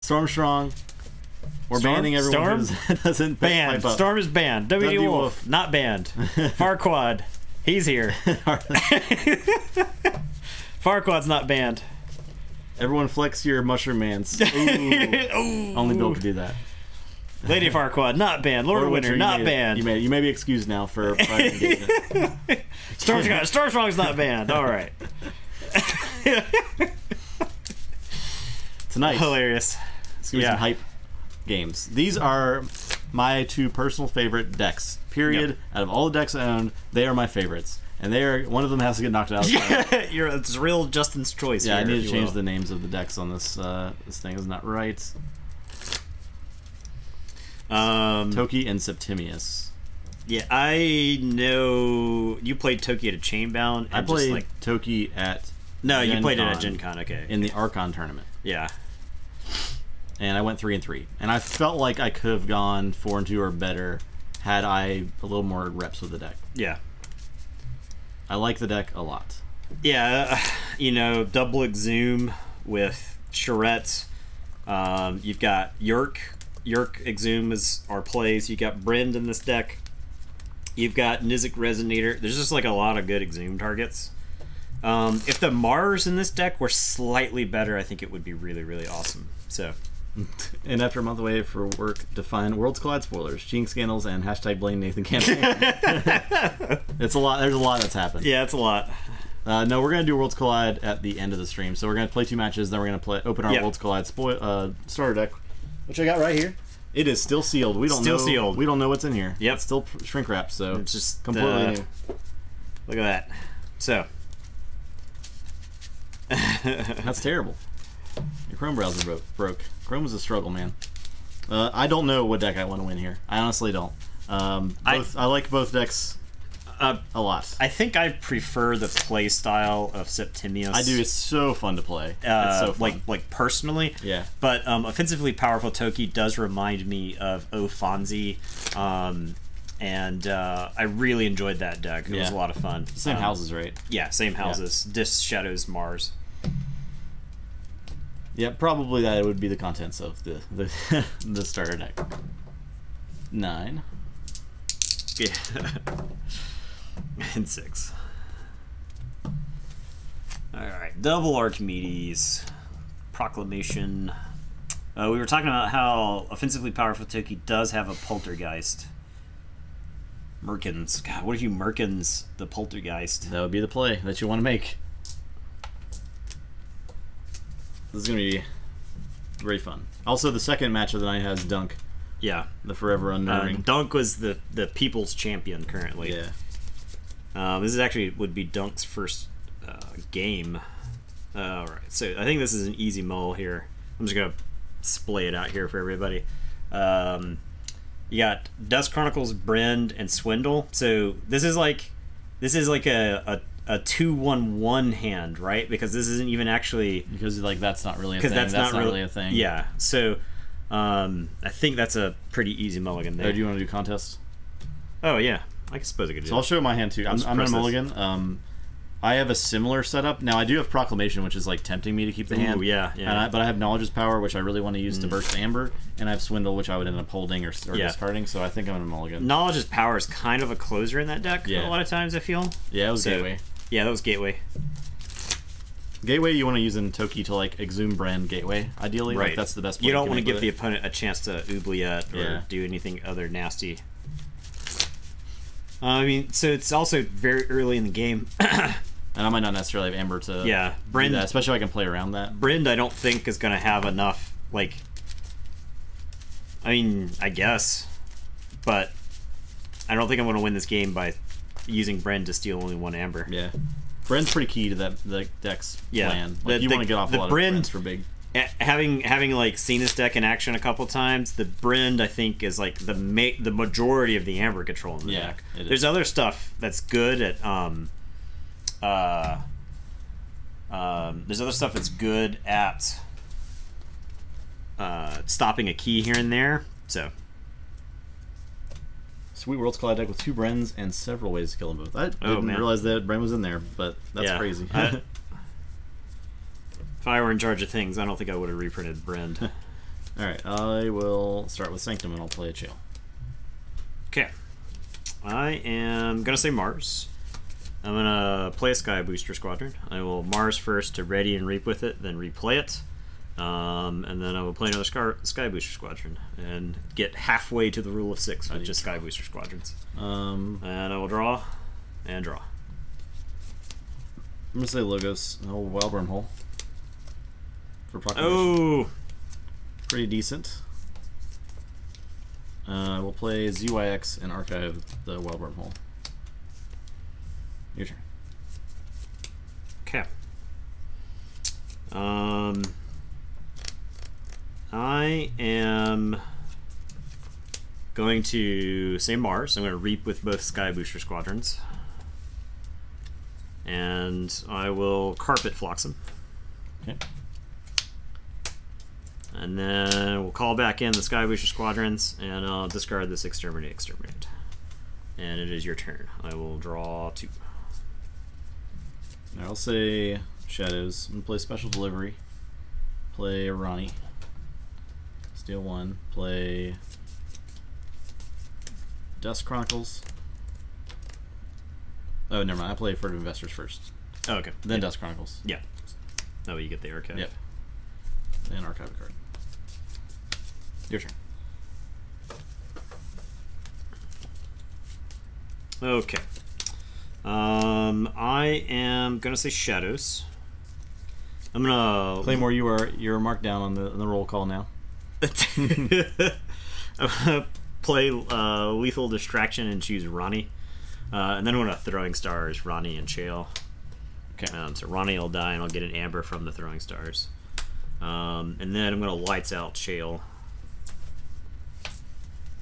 Stormstrong. We're banning everyone who doesn't banned. pipe up. Storm is banned. WD Wolf not banned. Farquaad, he's here. Farquaad's not banned. Everyone flex your mushroom mans. Ooh. Only Bill could do that. Lady Farquaad not banned. Lord Winter not banned. You may be excused now for private engagement. Stormstrong's not banned. All right. Tonight, hilarious. It's gonna be some hype games. These are my two personal favorite decks. Period. Yep. Out of all the decks I own, they are my favorites, and they are one of them has to get knocked out. It's real Justin's choice. Yeah, here, I need to change the names of the decks on this. This thing is not right. Toki and Septimius. Yeah, I know you played Toki at a Chainbound. I played Toki at. No, you played it at Gen Con. Okay. In the Archon tournament. Yeah. And I went 3-3, and I felt like I could have gone 4-2 or better had I a little more reps with the deck. Yeah. I like the deck a lot. Yeah, you know, double Exhume with Charette. You've got Yerk. Yerk Exhume is our plays. You got Brend in this deck. You've got Nizik Resonator. There's just like a lot of good Exhume targets. If the Mars in this deck were slightly better, I think it would be really, really awesome. So. And after a month away for work, define Worlds Collide spoilers, cheating scandals, and hashtag blame Nathan campaign. It's a lot. There's a lot that's happened. Yeah, it's a lot. No, we're gonna do Worlds Collide at the end of the stream. So we're gonna play 2 matches, then we're gonna open our Worlds Collide starter deck, which I got right here. It is still sealed. We don't know. Sealed. We don't know what's in here. Yep. It's still shrink wrapped, so it's just completely new. Look at that. So. That's terrible. Your Chrome browser broke. Chrome was a struggle, man. I don't know what deck I want to win here. I honestly don't. I like both decks a lot. I think I prefer the play style of Septimius. I do. It's so fun to play. It's so fun. Like personally. Yeah. But offensively powerful Toki does remind me of Ofonzi. And I really enjoyed that deck. It was a lot of fun. Same houses, right? Yeah, same houses. Dis Shadows Mars. Yeah, probably that would be the contents of the the starter deck. 9. Yeah. And 6. Alright, double Archimedes. Proclamation. We were talking about how offensively powerful Toki does have a Poltergeist. Merkins. God, what if you Merkins the Poltergeist? That would be the play that you want to make. This is going to be very fun. Also, the second match of the night has Dunk. Yeah. The Forever Unnerving. Dunk was the people's champion currently. Yeah. This is actually would be Dunk's first game. Alright, so I think this is an easy mull here. I'm just going to splay it out here for everybody. You got Dust Chronicles, Brend, and Swindle. So this is like a 2-1-1 hand, right? Because this isn't even actually like that's not really a thing. That's not really a thing. Yeah. So I think that's a pretty easy mulligan there. Do you want to do contests? Oh yeah, I suppose I could do. So I'll show my hand too. I'm in a mulligan. I have a similar setup. Now I do have Proclamation, which is like tempting me to keep the hand. Yeah, yeah. But I have Knowledge's Power, which I really want to use to burst Amber, and I have Swindle, which I would end up holding or discarding. So I think I'm in a mulligan. Knowledge's Power is kind of a closer in that deck. Yeah. A lot of times I feel. Yeah, it was Gateway. Yeah, that was Gateway. Gateway you want to use in Toki to like Exhume Brand Gateway, ideally. Right. Like, that's the best play you don't want to give the opponent a chance to Oubliette or do anything other nasty. I mean, so it's also very early in the game. And I might not necessarily have Amber to Brend, do that, especially if I can play around that. Brend, I don't think is going to have enough, like... I mean, I guess. But I don't think I'm going to win this game by using Brend to steal only 1 Amber. Yeah. Brend's pretty key to the deck's plan. Like, you want to get off a lot of Brends for big... Having like seen this deck in action a couple times, the Brend I think is like the majority of the Amber control in the deck. There's other stuff that's good at there's other stuff that's good at stopping a key here and there. So sweet Worlds Collide deck with 2 Brens and several ways to kill them both. I didn't realize that Bren was in there, but that's crazy. If I were in charge of things, I don't think I would have reprinted Brend. Alright, I will start with Sanctum and I'll play a Chael. Okay. I am going to say Mars. I'm going to play a Sky Booster Squadron. I will Mars first to ready and reap with it, then replay it. And then I will play another Sky Booster Squadron and get halfway to the rule of 6 with just Sky Booster Squadrons. And I will draw and draw. I'm going to say Logos, the whole Wild Wormhole. For Proclamation. Oh! Pretty decent. We'll play ZYX and archive the Wild Wormhole. Your turn. Okay. I am going to say Mars. I'm going to reap with both Sky Booster Squadrons. And I will Carpet Flotsam. Okay. And then we'll call back in the Sky Booster Squadrons, and I'll discard this Exterminate. And it is your turn. I will draw 2. I'll say Shadows. I'm going to play Special Delivery. Play Ronnie. Steal 1. Play Dust Chronicles. Oh, never mind. I play Furtive Investors first. Oh, okay. Then Dust Chronicles. Yeah. That way you get the archive. Yep. And archive a card. Your turn. Okay. I am gonna say Shadows. I'm gonna Claymore, you're marked down on the roll call now. I'm gonna play Lethal Distraction and choose Ronnie. And then I'm gonna Throwing Stars, Ronnie and Chael. Okay. So Ronnie will die and I'll get an Amber from the Throwing Stars. And then I'm gonna Lights Out Chael.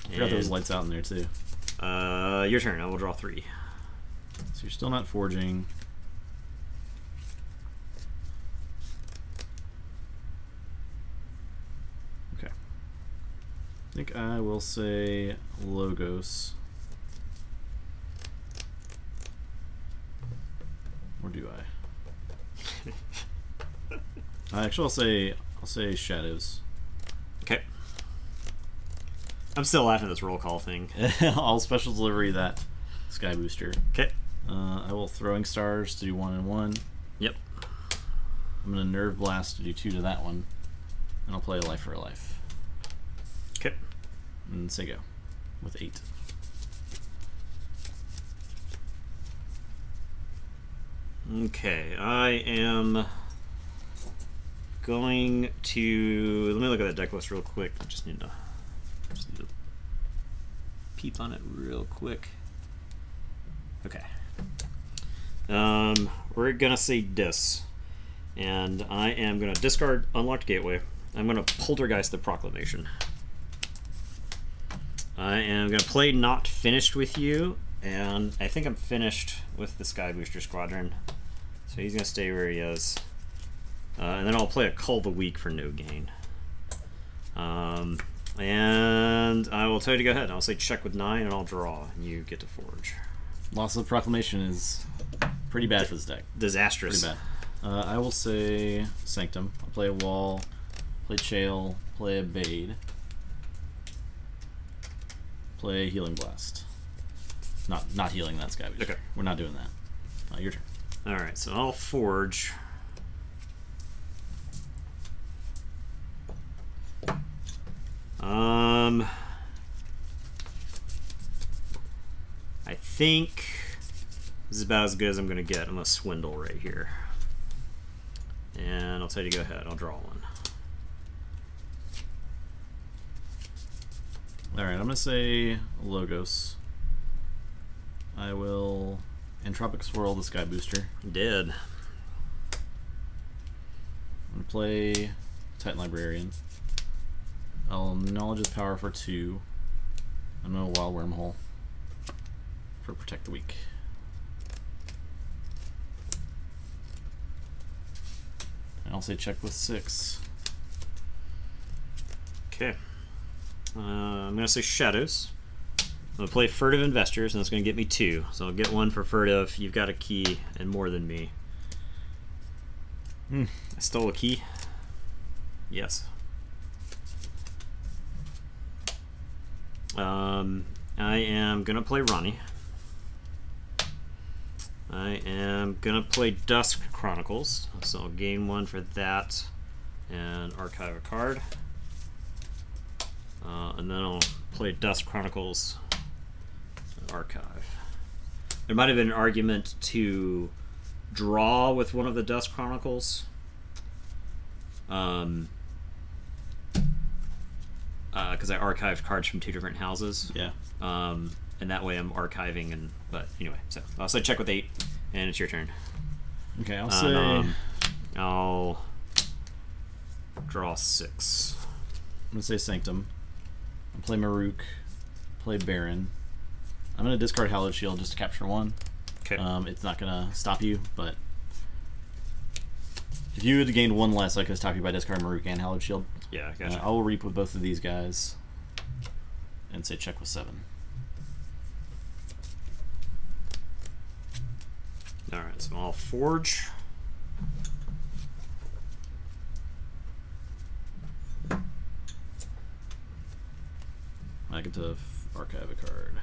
I forgot there was Lights Out in there too. Your turn. I will draw 3. So you're still not forging. Okay. I think I will say Logos. Or do I? Actually, I'll say Shadows. Okay. I'm still laughing at this roll call thing. I'll Special Delivery that Sky Booster. Okay. I will Throwing Stars to do 1 and 1. Yep. I'm gonna Nerve Blast to do 2 to that one, and I'll play a Life for a Life. Okay. And say go with 8. Okay, I am going to let me look at that deck list real quick. I just need to peep on it real quick. Okay. We're gonna say Dis, and I am gonna discard Unlocked Gateway. I'm gonna Poltergeist the Proclamation. I am gonna play Not Finished with You, and I think I'm finished with the Sky Booster Squadron, so he's gonna stay where he is. And then I'll play a Cull the Weak for no gain. And I will tell you to go ahead. I'll say check with 9, and I'll draw, and you get to forge. Loss of Proclamation is pretty bad for this deck. Disastrous. Pretty bad. I will say Sanctum. I'll play a Wall, play Chael, play a Bade, play Healing Blast. Not healing that Sky Booster. Okay. We're not doing that. Your turn. Alright, so I'll forge. I think this is about as good as I'm going to get. I'm going to swindle right here. And I'll tell you to go ahead. I'll draw 1. Alright, I'm going to say Logos. I will Entropic Swirl the Sky Booster. Did. I'm going to play Titan Librarian. I'll Knowledge of Power for 2. I'm going to Wild Wormhole for Protect the Weak. And I'll say check with 6. Okay. I'm going to say Shadows. I'm going to play Furtive Investors, and that's going to get me 2. So I'll get 1 for Furtive. You've got a key and more than me. I stole a key. Yes. I am gonna play Ronnie. I am gonna play Dusk Chronicles, so I'll gain 1 for that and archive a card. And then I'll play Dusk Chronicles and archive. There might have been an argument to draw with one of the Dusk Chronicles. Because I archived cards from 2 different houses. Yeah. And that way I'm archiving, but anyway, so check with 8, and it's your turn. Okay, I'll say... I'll draw 6. I'm gonna say Sanctum. I'll play Maruk, play Baron. I'm gonna discard Hallowed Shield just to capture 1. Okay. It's not gonna stop you, but if you had gained 1 less, I could stop you by discarding Maruk and Hallowed Shield. Yeah, gotcha. I will reap with both of these guys and say check with 7. Alright, so I'll forge. I get to archive a card.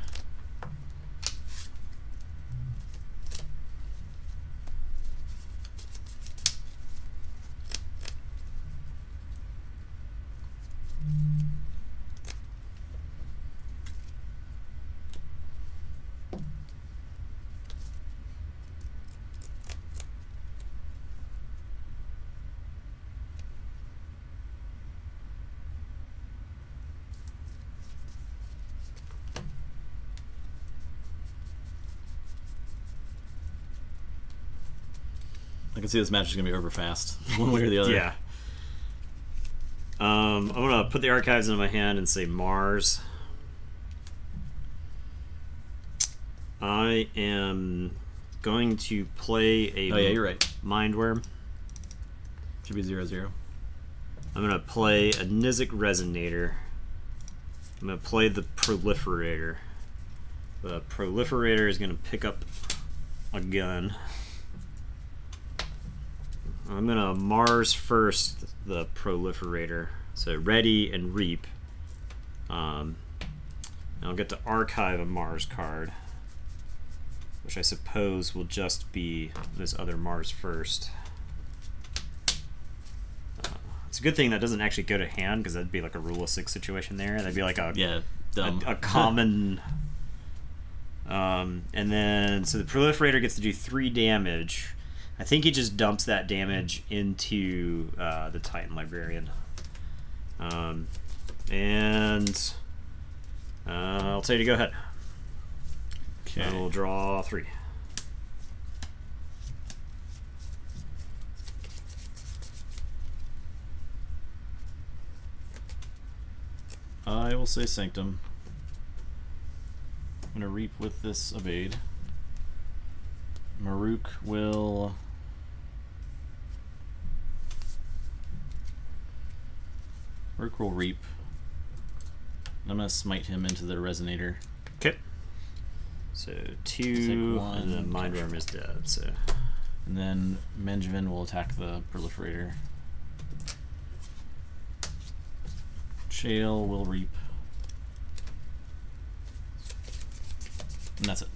I can see this match is going to be over fast, one way or the other. Yeah. I'm going to put the archives in my hand and say Mars. I am going to play a... Oh, yeah, you're right. Mindworm. Should be 0/0. I'm going to play a Nizic Resonator. I'm going to play the Proliferator. The Proliferator is going to pick up a gun. I'm going to Mars first the Proliferator. So ready and reap. And I'll get to archive a Mars card, which I suppose will just be this other Mars first. It's a good thing that doesn't actually go to hand, because that'd be like a rule of 6 situation there. That'd be like a a common. And then so the Proliferator gets to do 3 damage. I think he just dumps that damage into the Titan Librarian. And I'll tell you to go ahead. Okay. I will draw 3. I will say Sanctum. I'm going to reap with this Evade. Maruk will... Maruk will reap. I'm going to smite him into the Resonator. Okay. So 2, one, and then Mindworm is dead. So. And then Menjvin will attack the Proliferator. Shale will reap. And that's it.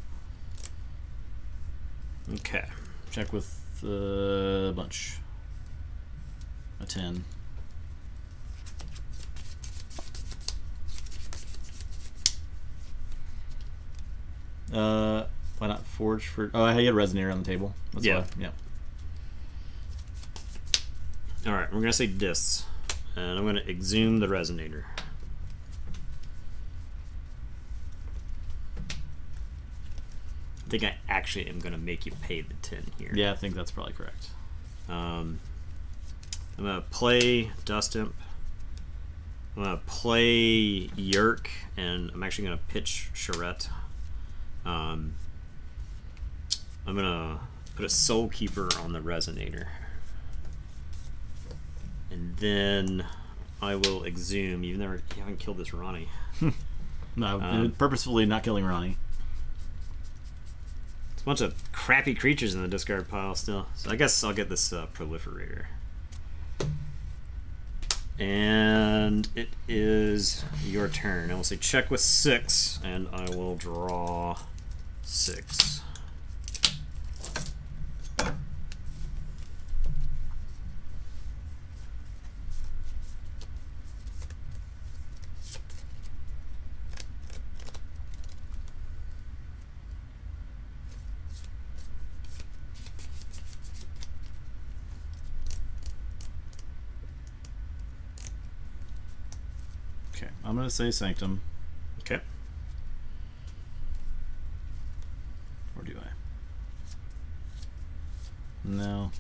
Okay. Check with a bunch. A 10. Why not Forge for... Oh, I had Resonator on the table. That's Yeah. why. Yeah. Alright, we're going to say Dis. And I'm going to exhume the Resonator. I think I actually am going to make you pay the 10 here. Yeah, I think that's probably correct. I'm going to play Dust Imp. I'm going to play Yerk, and I'm actually going to pitch Charette. I'm going to put a Soul Keeper on the Resonator. And then I will exhume. You haven't killed this Ronnie. No, I've purposefully not killing Ronnie. It's a bunch of crappy creatures in the discard pile still. So I guess I'll get this Proliferator. And it is your turn. I will say check with 6, and I will draw 6. Okay, I'm going to say Sanctum. Okay. Or do I? No.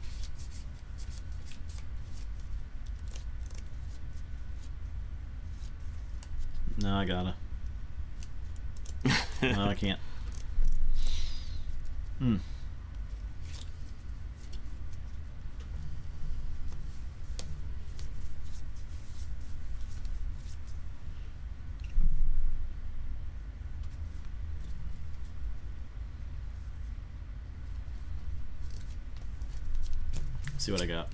No, I gotta. No, I can't. Hmm. See what I got.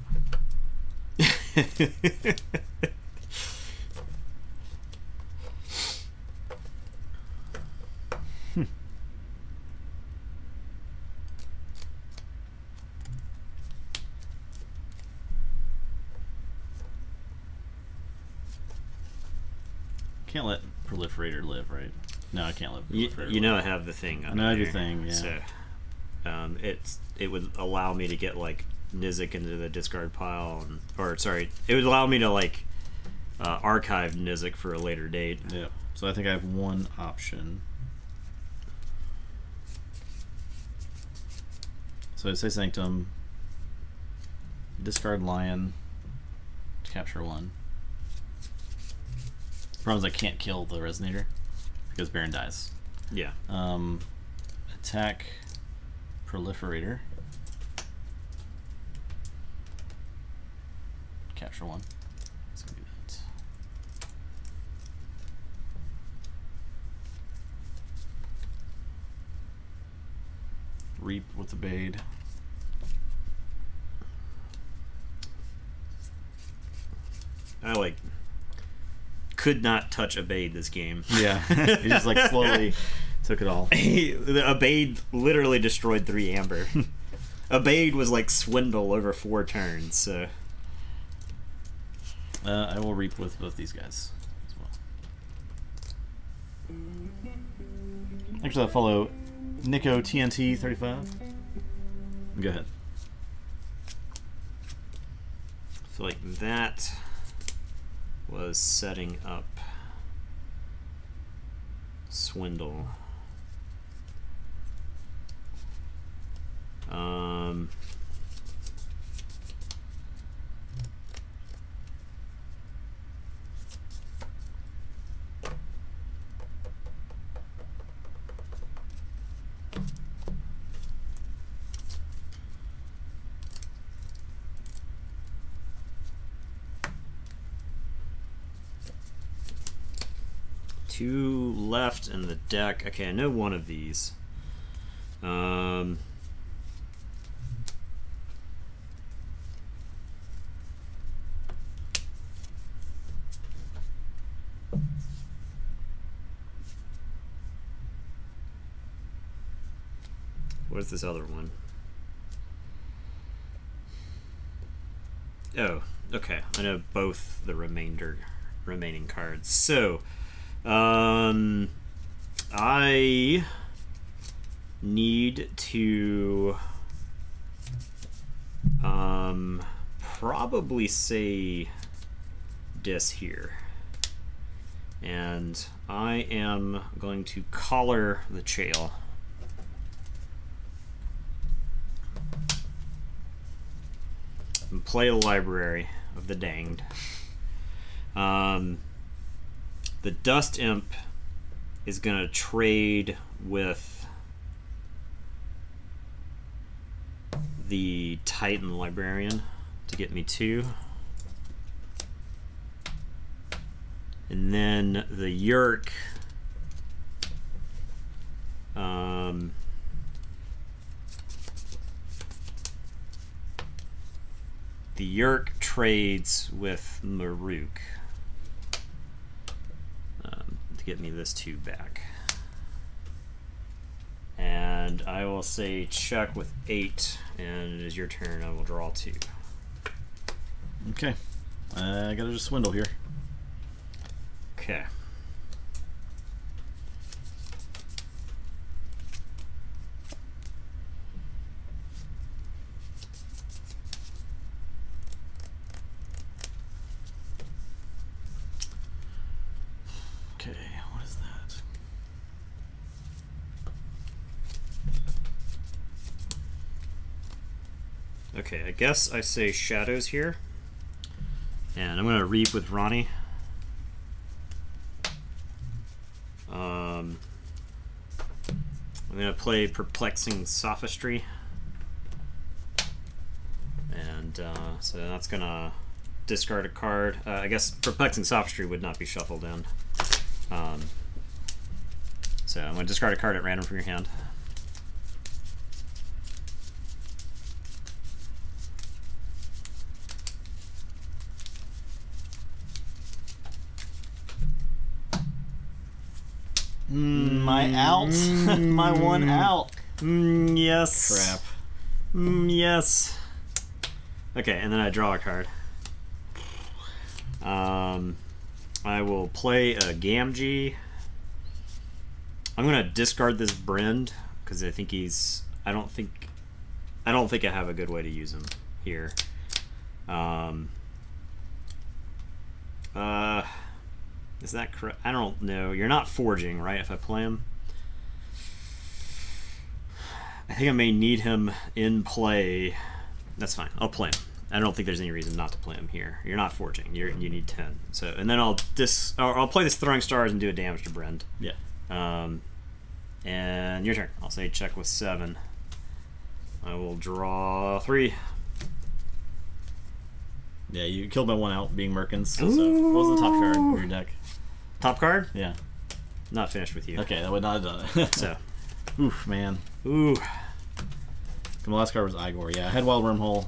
Can't let Proliferator live, right? No, I can't let Proliferator you know live. I have the thing. I know I have your thing, yeah. So, it would allow me to get like Nizik into the discard pile, it would allow me to like archive Nizik for a later date. Yeah. So I think I have one option. So I say Sanctum, discard Lion to capture 1. Problem is I can't kill the Resonator because Baron dies. Yeah. Attack Proliferator. Capture 1. Let's do that. Reap with the Bade. I could not touch Abade this game. Yeah, he just slowly took it all. Abade literally destroyed 3 Amber. Abade was like Swindle over 4 turns. So I will reap with both these guys as well. Actually, I'll follow Nico TNT 35. Go ahead. I feel like that was setting up Swindle. Two left in the deck. Okay, I know one of these. What is this other one? Oh, okay. I know both the remaining cards. So, I need to probably say Dis here. And I am going to collar the Chael. And play a Library of the Danged. The Dust Imp is going to trade with the Titan Librarian to get me 2. And then the Yerk the Yerk trades with Maruk to get me this 2 back. And I will say check with 8, and it is your turn. I will draw 2. Okay. I gotta just swindle here. Okay. Okay, what is that? Okay, I guess I say shadows here. And I'm gonna reap with Ronnie. I'm gonna play Perplexing Sophistry. And so that's gonna discard a card. I guess Perplexing Sophistry would not be shuffled in. So I'm gonna discard a card at random from your hand. My out. My one out. Yes. Crap. Yes. Okay, and then I draw a card. I will play a Gamgee. I'm gonna discard this Brend because I think he's. I don't think I have a good way to use him here. Is that correct? I don't know. You're not forging, right? If I play him, I think I may need him in play. That's fine. I'll play him. I don't think there's any reason not to play him here. You're not forging. You need 10. So, and then I'll play this Throwing Stars and do a damage to Brend. Yeah. And your turn. I'll say check with 7. I will draw 3. Yeah, you killed my one out, being Merkins. So what was the top card of your deck? Top card? Yeah. Not finished with you. Okay, that would not have done it. So. Oof, man. Ooh. The last card was Igor. Yeah, I had Wild Wormhole.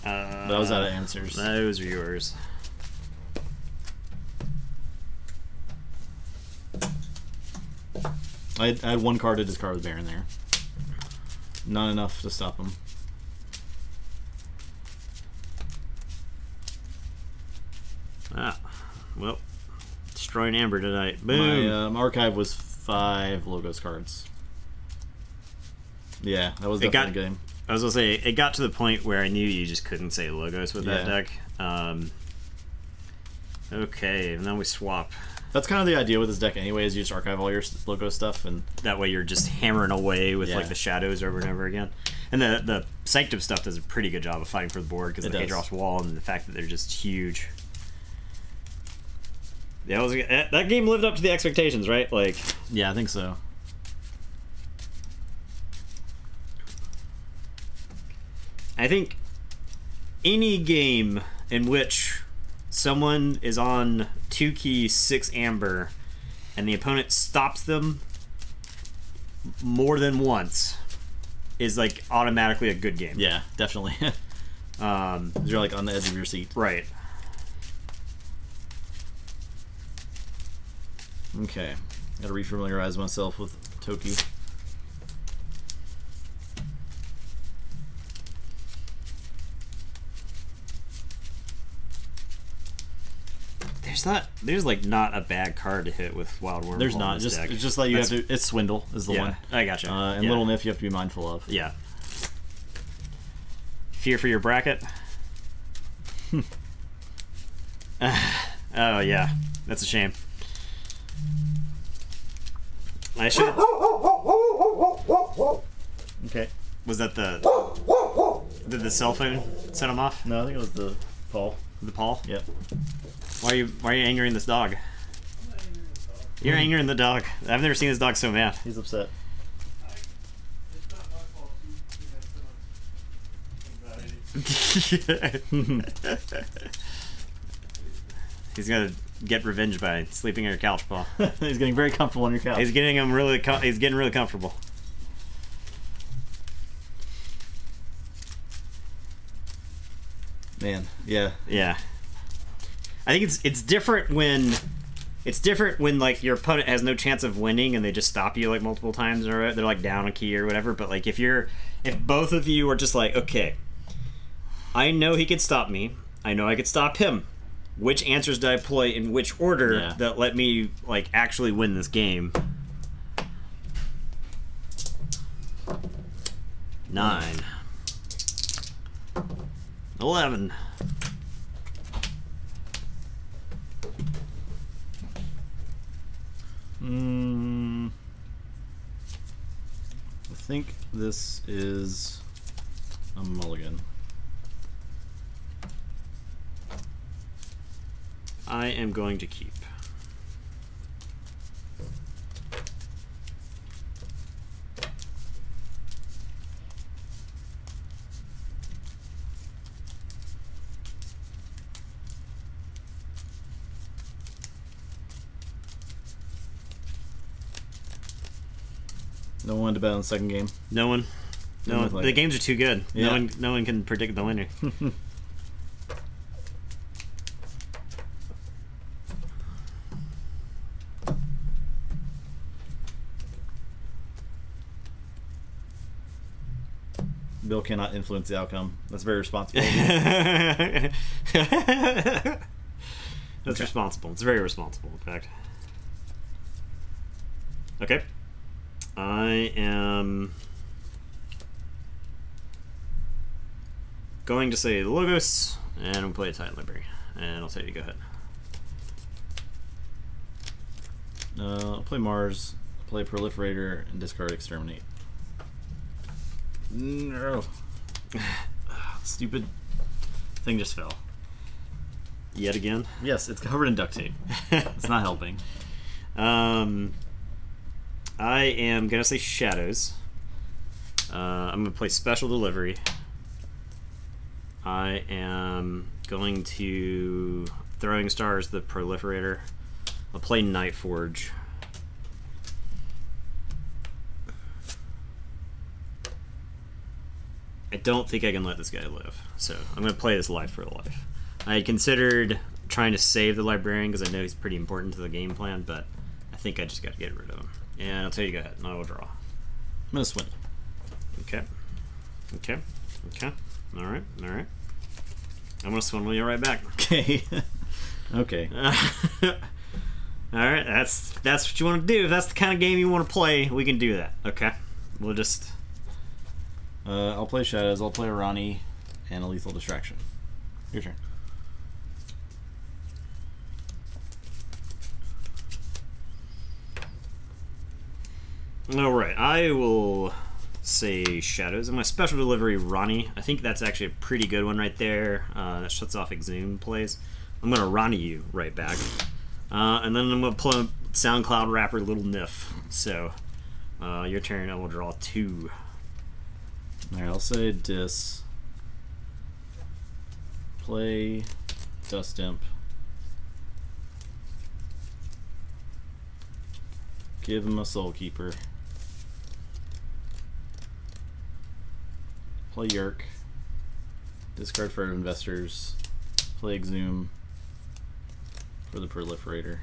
But I was out of answers. Those are yours. I had one card to discard with Baron there. Not enough to stop him. Ah, well, destroying Amber tonight. Boom. My archive was 5 Logos cards. Yeah, that was definitely a game. I was gonna say, it got to the point where I knew you just couldn't say Logos with that deck. Okay, and then we swap. That's kind of the idea with this deck anyway, is you just archive all your Logo stuff, and that way you're just hammering away with like the shadows over and over again. And the Sanctum stuff does a pretty good job of fighting for the board because of the Hadros Wall and the fact that they're just huge. Yeah, that game lived up to the expectations, right? Like, yeah, I think so. I think any game in which someone is on 2 keys, 6 amber, and the opponent stops them more than once is like automatically a good game. Yeah, definitely. You're like on the edge of your seat. Right. Okay. Gotta refamiliarize myself with Toki. There's like not a bad card to hit with Wild Wormhole. There's not. It's just like you have to. It's Swindle is the one. I gotcha. And Little Nif you have to be mindful of. Yeah. Fear for your bracket. Oh yeah, that's a shame. I should. Okay. Was that the? Did the cell phone set him off? No, I think it was the Paul. The Paul? Yep. Why are you angering this dog? You're angering the dog. I've never seen this dog so mad. He's upset. He's gonna get revenge by sleeping on your couch, Paul. He's getting very comfortable on your couch. He's getting really comfortable. Man, yeah. Yeah. I think it's different when like your opponent has no chance of winning and they just stop you like multiple times or they're like down a key or whatever. But like if both of you are just like, okay, I know he could stop me. I know I could stop him. Which answers did I play in which order that let me like actually win this game? 9. 11. I think this is a mulligan. I am going to keep. No one to bet on the second game. No one. No one. The games are too good. Yeah. No one can predict the winner. Bill cannot influence the outcome. That's very responsible. That's responsible. It's very responsible, in fact. Okay. I am going to say Logos, and we'll play a Titan Library. And I'll tell you to go ahead. I'll play Mars, play Proliferator, and discard Exterminate. No. Stupid thing just fell. Yet again? Yes, it's covered in duct tape. It's not helping. I am going to say Shadows. I'm going to play Special Delivery. I am going to Throwing Stars, the Proliferator. I'll play Nightforge. I don't think I can let this guy live, so I'm going to play this life for life. I had considered trying to save the Librarian because I know he's pretty important to the game plan, but I think I just got to get rid of him. And I'll tell you to go ahead, and I will draw. I'm going to swindle. Okay. Okay. Okay. Alright. Alright. I'm going to swindle you right back. Okay. Okay. Alright, that's what you want to do. If that's the kind of game you want to play, we can do that. Okay? We'll just... I'll play Shadows, I'll play Ronnie, and a Lethal Distraction. Your turn. Alright, I will say Shadows. I'm going to Special Delivery Ronnie. I think that's actually a pretty good one right there. That shuts off Exhume plays. I'm going to Ronnie you right back. And then I'm going to play SoundCloud rapper Little Niff. So, your turn, I will draw 2. Alright, I'll say Dis. Play Dust Imp. Give him a Soul Keeper. Play Yerk. Discard for Investors. Play Exhume for the Proliferator.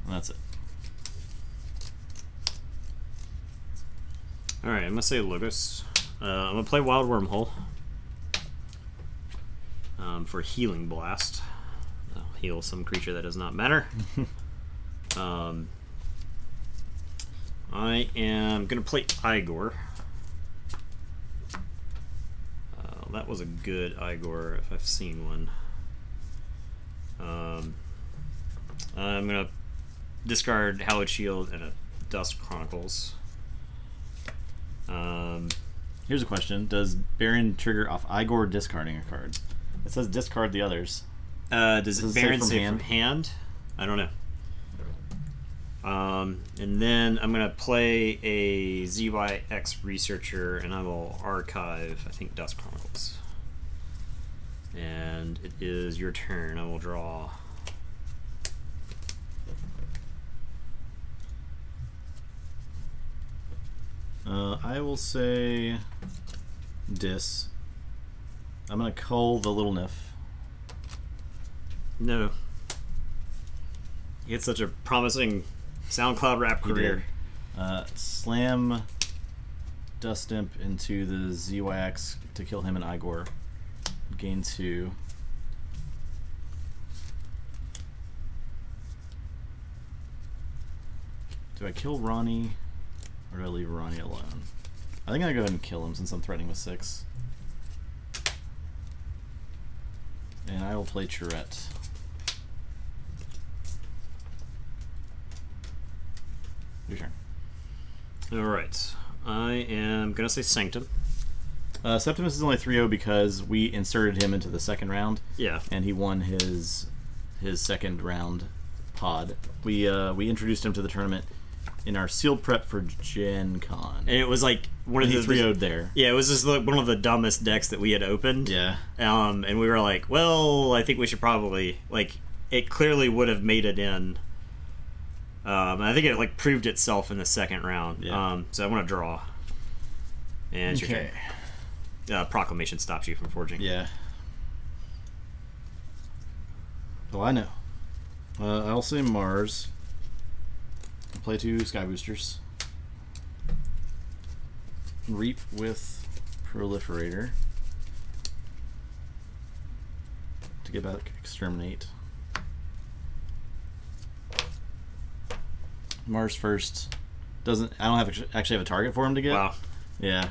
And that's it. Alright, I'm going to say Logos. I'm going to play Wild Wormhole for Healing Blast. I'll heal some creature that does not matter. I am going to play Igor. That was a good Igor if I've seen one. I'm going to discard Hallowed Shield and a Dusk Chronicles. Here's a question. Does Baron trigger off Igor discarding a card? It says discard the others. Does Baron say from hand? I don't know. And then I'm going to play a ZYX Researcher, and I will archive, I think, Dusk Chronicles. And it is your turn. I will draw. I will say Dis. I'm gonna cull the Little Niff. No. He had such a promising SoundCloud rap career. Slam Dust Imp into the ZYX to kill him and Igor. Gain 2. Do I kill Ronnie or do I leave Ronnie alone? I think I'm gonna go ahead and kill him since I'm threatening with 6. And I will play Tourette. Your turn. Alright. I am going to say Sanctum. Septimus is only 3-0 because we inserted him into the second round. Yeah. And he won his second round pod. We introduced him to the tournament in our sealed prep for Gen Con. And it was like one of the 3-0'd there. Yeah, it was just like one of the dumbest decks that we had opened. Yeah. And we were like, well, I think we should probably, like, it clearly would have made it in. I think it like proved itself in the second round. Yeah. So I want to draw. And it's your turn. Proclamation stops you from forging. Yeah. Oh, I know. I'll say Mars. Play 2 Sky Boosters. Reap with Proliferator. To get back Exterminate. Mars first. Doesn't. I don't have actually have a target for him to get. Wow. Yeah.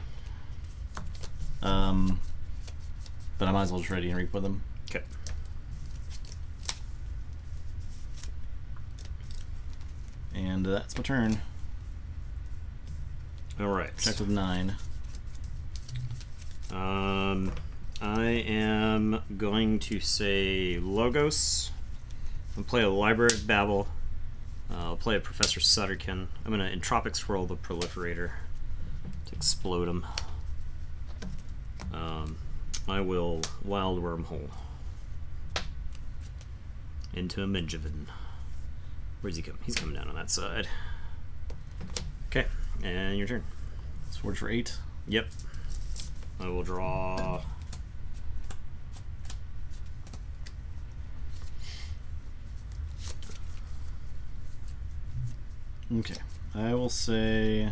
But I might as well just ready and reap with him. Okay. And that's my turn. All right. Check with 9. I am going to say Logos. I'll play a Library of Babel. I'll play a Professor Sutterkin. I'm going to Entropic Scroll the Proliferator to explode him. I will Wild Wormhole into a Mingevin. Where's he coming? He's coming down on that side. Okay, and your turn. Swords for 8. Yep. I will draw. Okay. I'll say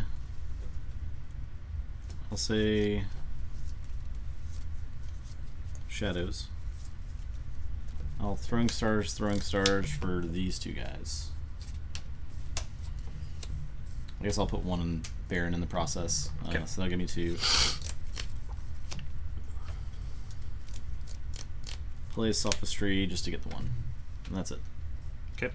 Shadows. I'll throwing stars for these 2 guys. I guess I'll put 1 in Baron in the process. Okay. So that'll give me 2. Play Sophistry just to get the 1. And that's it. Okay.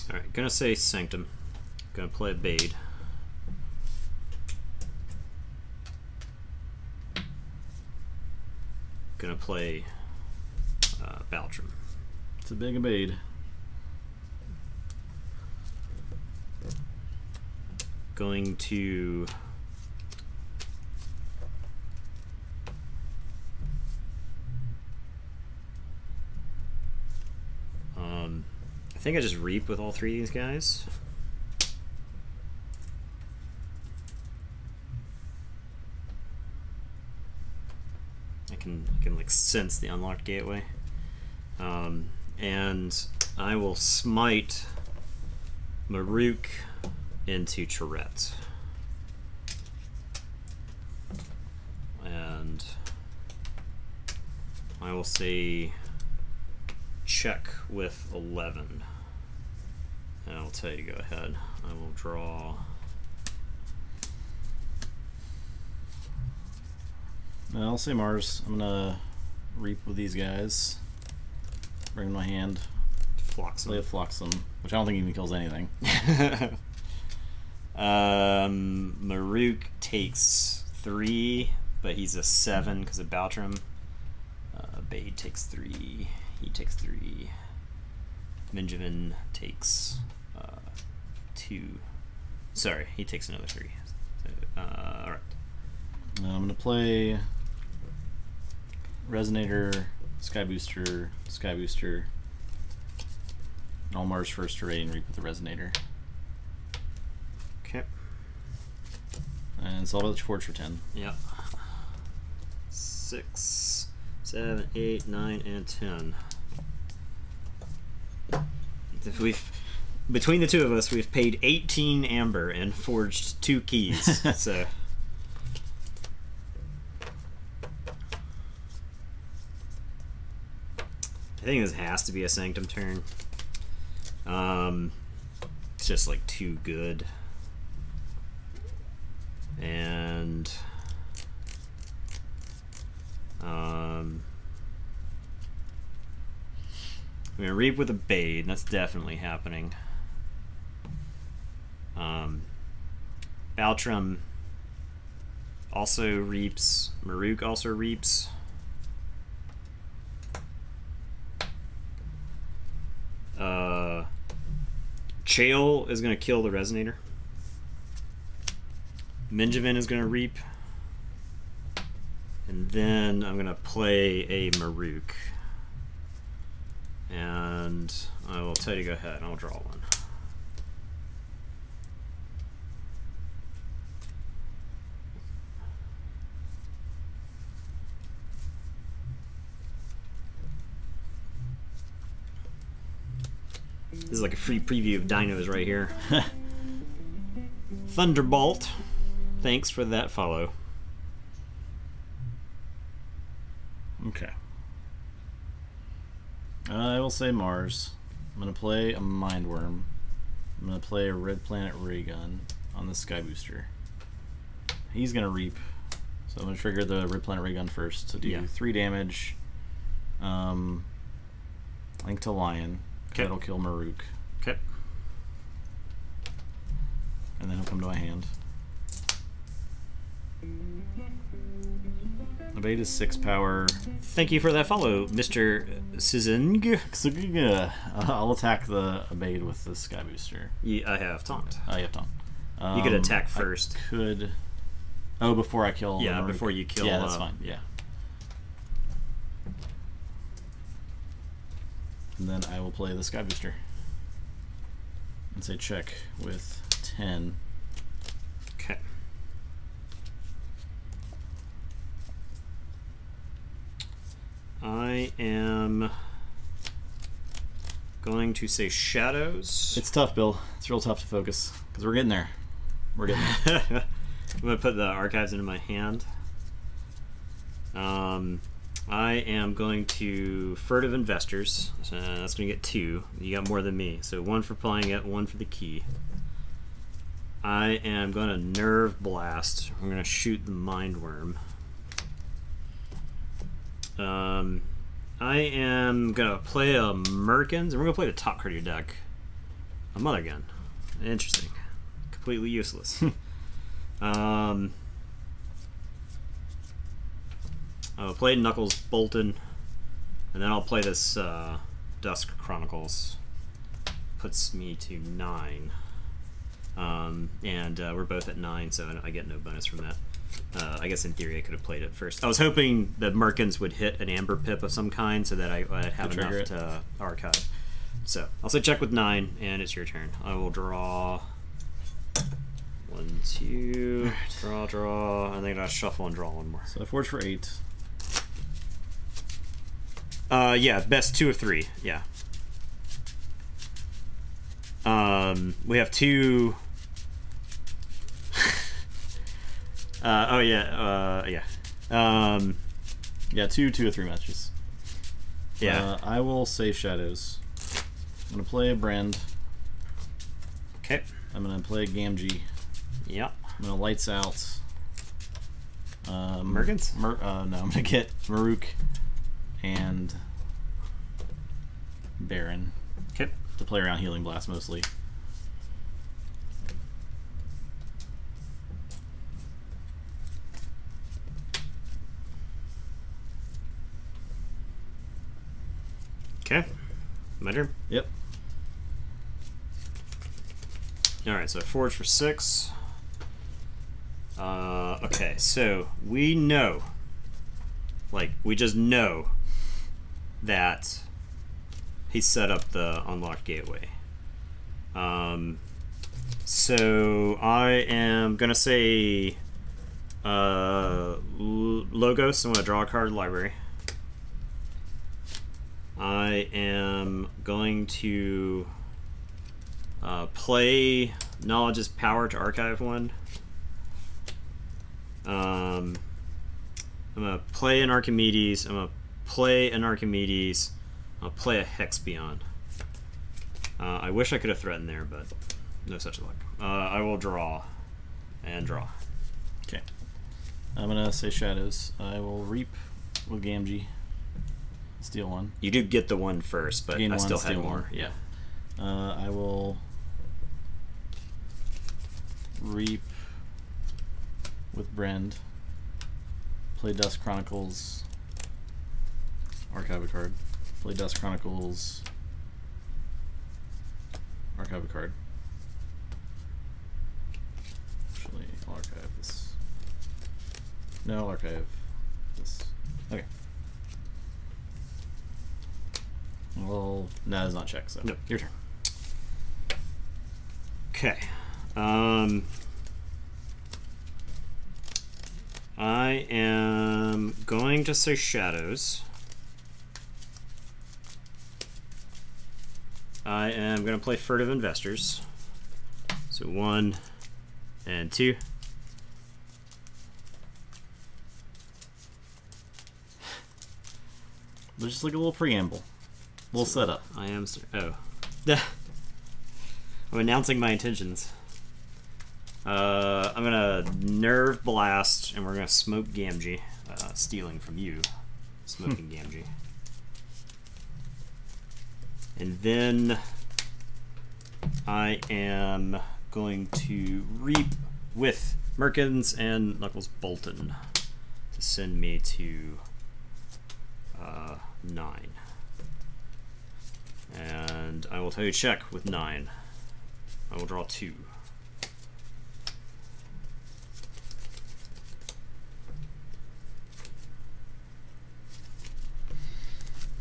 Alright, gonna say Sanctum. Gonna play a Bade. Gonna play Baltram. It's a big Abade. Going to I think I just reap with all 3 of these guys. I can like sense the unlocked gateway. And I will smite Maruk into Tourette. And I will say check with 11. And I'll tell you to go ahead. I will draw. I'll say Mars. I'm gonna reap with these guys. Bring in my hand. Flotsam. Play a Flotsam, which I don't think even kills anything. Maruk takes 3, but he's a 7 because of Baltram. Bade takes 3. He takes 3. Benjamin takes 2. Sorry, he takes another 3. So, alright. I'm going to play Resonator, Sky Booster, Sky Booster. All Mars first to Radiant Reap with the Resonator. Okay. And Salvage Forge for 10. Yeah. 6, 7, 8, 9, and 10. Between the two of us, we've paid 18 amber and forged 2 keys. So. I think this has to be a Sanctum turn. It's just like too good. And I'm gonna reap with a Bade. That's definitely happening. Baltrum also reaps. Maruk also reaps. Chael is gonna kill the Resonator. Minjavin is gonna reap. And then I'm gonna play a Maruk. And I will tell you to go ahead, I'll draw one. This is like a free preview of dinos right here. Thunderbolt, thanks for that follow. Okay. I will say Mars. I'm going to play a Mindworm. I'm going to play a Red Planet Ray Gun on the Sky Booster. He's going to reap. So I'm going to trigger the Red Planet Ray Gun first to do 3 damage. Link to Lion. That'll kill Maruk. Okay. And then he'll come to my hand. The bait is 6 power. Thank you for that follow, Mr. Sizing. I'll attack the Abade with the Sky Booster. I have taunt. You have taunt. You could attack first. I could. Oh, before I kill. Yeah, before you kill. Yeah, that's fine. Yeah. And then I will play the Sky Booster. And say check with 10. Okay. I am going to say Shadows. It's tough, Bill. It's real tough to focus because we're getting there. We're getting there. I'm going to put the archives into my hand. I am going to Furtive Investors. So that's going to get 2. You got more than me. So 1 for playing it, 1 for the key. I am going to Nerve Blast. I'm going to shoot the Mindworm. I am going to play a Merkins, and we're going to play the top card of your deck. A Mother Gun. Interesting. Completely useless. I'll play Knuckles Bolton, and then I'll play this Dusk Chronicles. Puts me to 9. And we're both at 9, so I get no bonus from that. I guess in theory I could have played it first. I was hoping the Merkins would hit an Amber Pip of some kind so that I'd have enough to archive. So I'll say check with 9, and it's your turn. I will draw 1, 2, draw. I think I'll shuffle and draw 1 more. So I forge for 8. Yeah, best 2 of 3. Yeah. We have 2. Oh yeah. Yeah. Yeah, 2 of 3 matches. Yeah. I will say Shadows. I'm gonna play a Brand. Okay. I'm gonna play Gamgee. Yeah. I'm gonna Lights Out. Merkins? No, I'm gonna get Maruk and Baron. Okay. To play around Healing Blast mostly. My turn? Yep. Alright, so Forge for 6. Okay, so we know, like, we just know that he set up the unlocked gateway. So I am gonna say Logos. I'm gonna draw a card library. I am going to play Knowledge is Power to archive one. I'm gonna play an Archimedes. I'm gonna play an Archimedes. I'll play a Hex Beyond. I wish I could have threatened there, but no such luck. I will draw and draw. Okay. I'm gonna say Shadows. I will Reap with Gamgee. Steal one. You do get the one first, but Gain I one, still had steal more. one. Yeah. I will Reap with Brand. Play Dust Chronicles. Archive a card. Play Dust Chronicles. Archive a card. Actually, I'll archive this. No, I'll archive this. Okay. Well, no, that does not check, so. No. Your turn. Okay. I am going to say Shadows. I am going to play Furtive Investors. So 1 and 2. There's just like a little preamble. A little setup. I am... Oh. I'm announcing my intentions. I'm going to Nerve Blast, and we're going to Smoke Gamgee. Stealing from you. Smoking Gamgee. And then I am going to Reap with Merkins and Knuckles Bolton to send me to 9. And I will tell you check with 9. I will draw 2.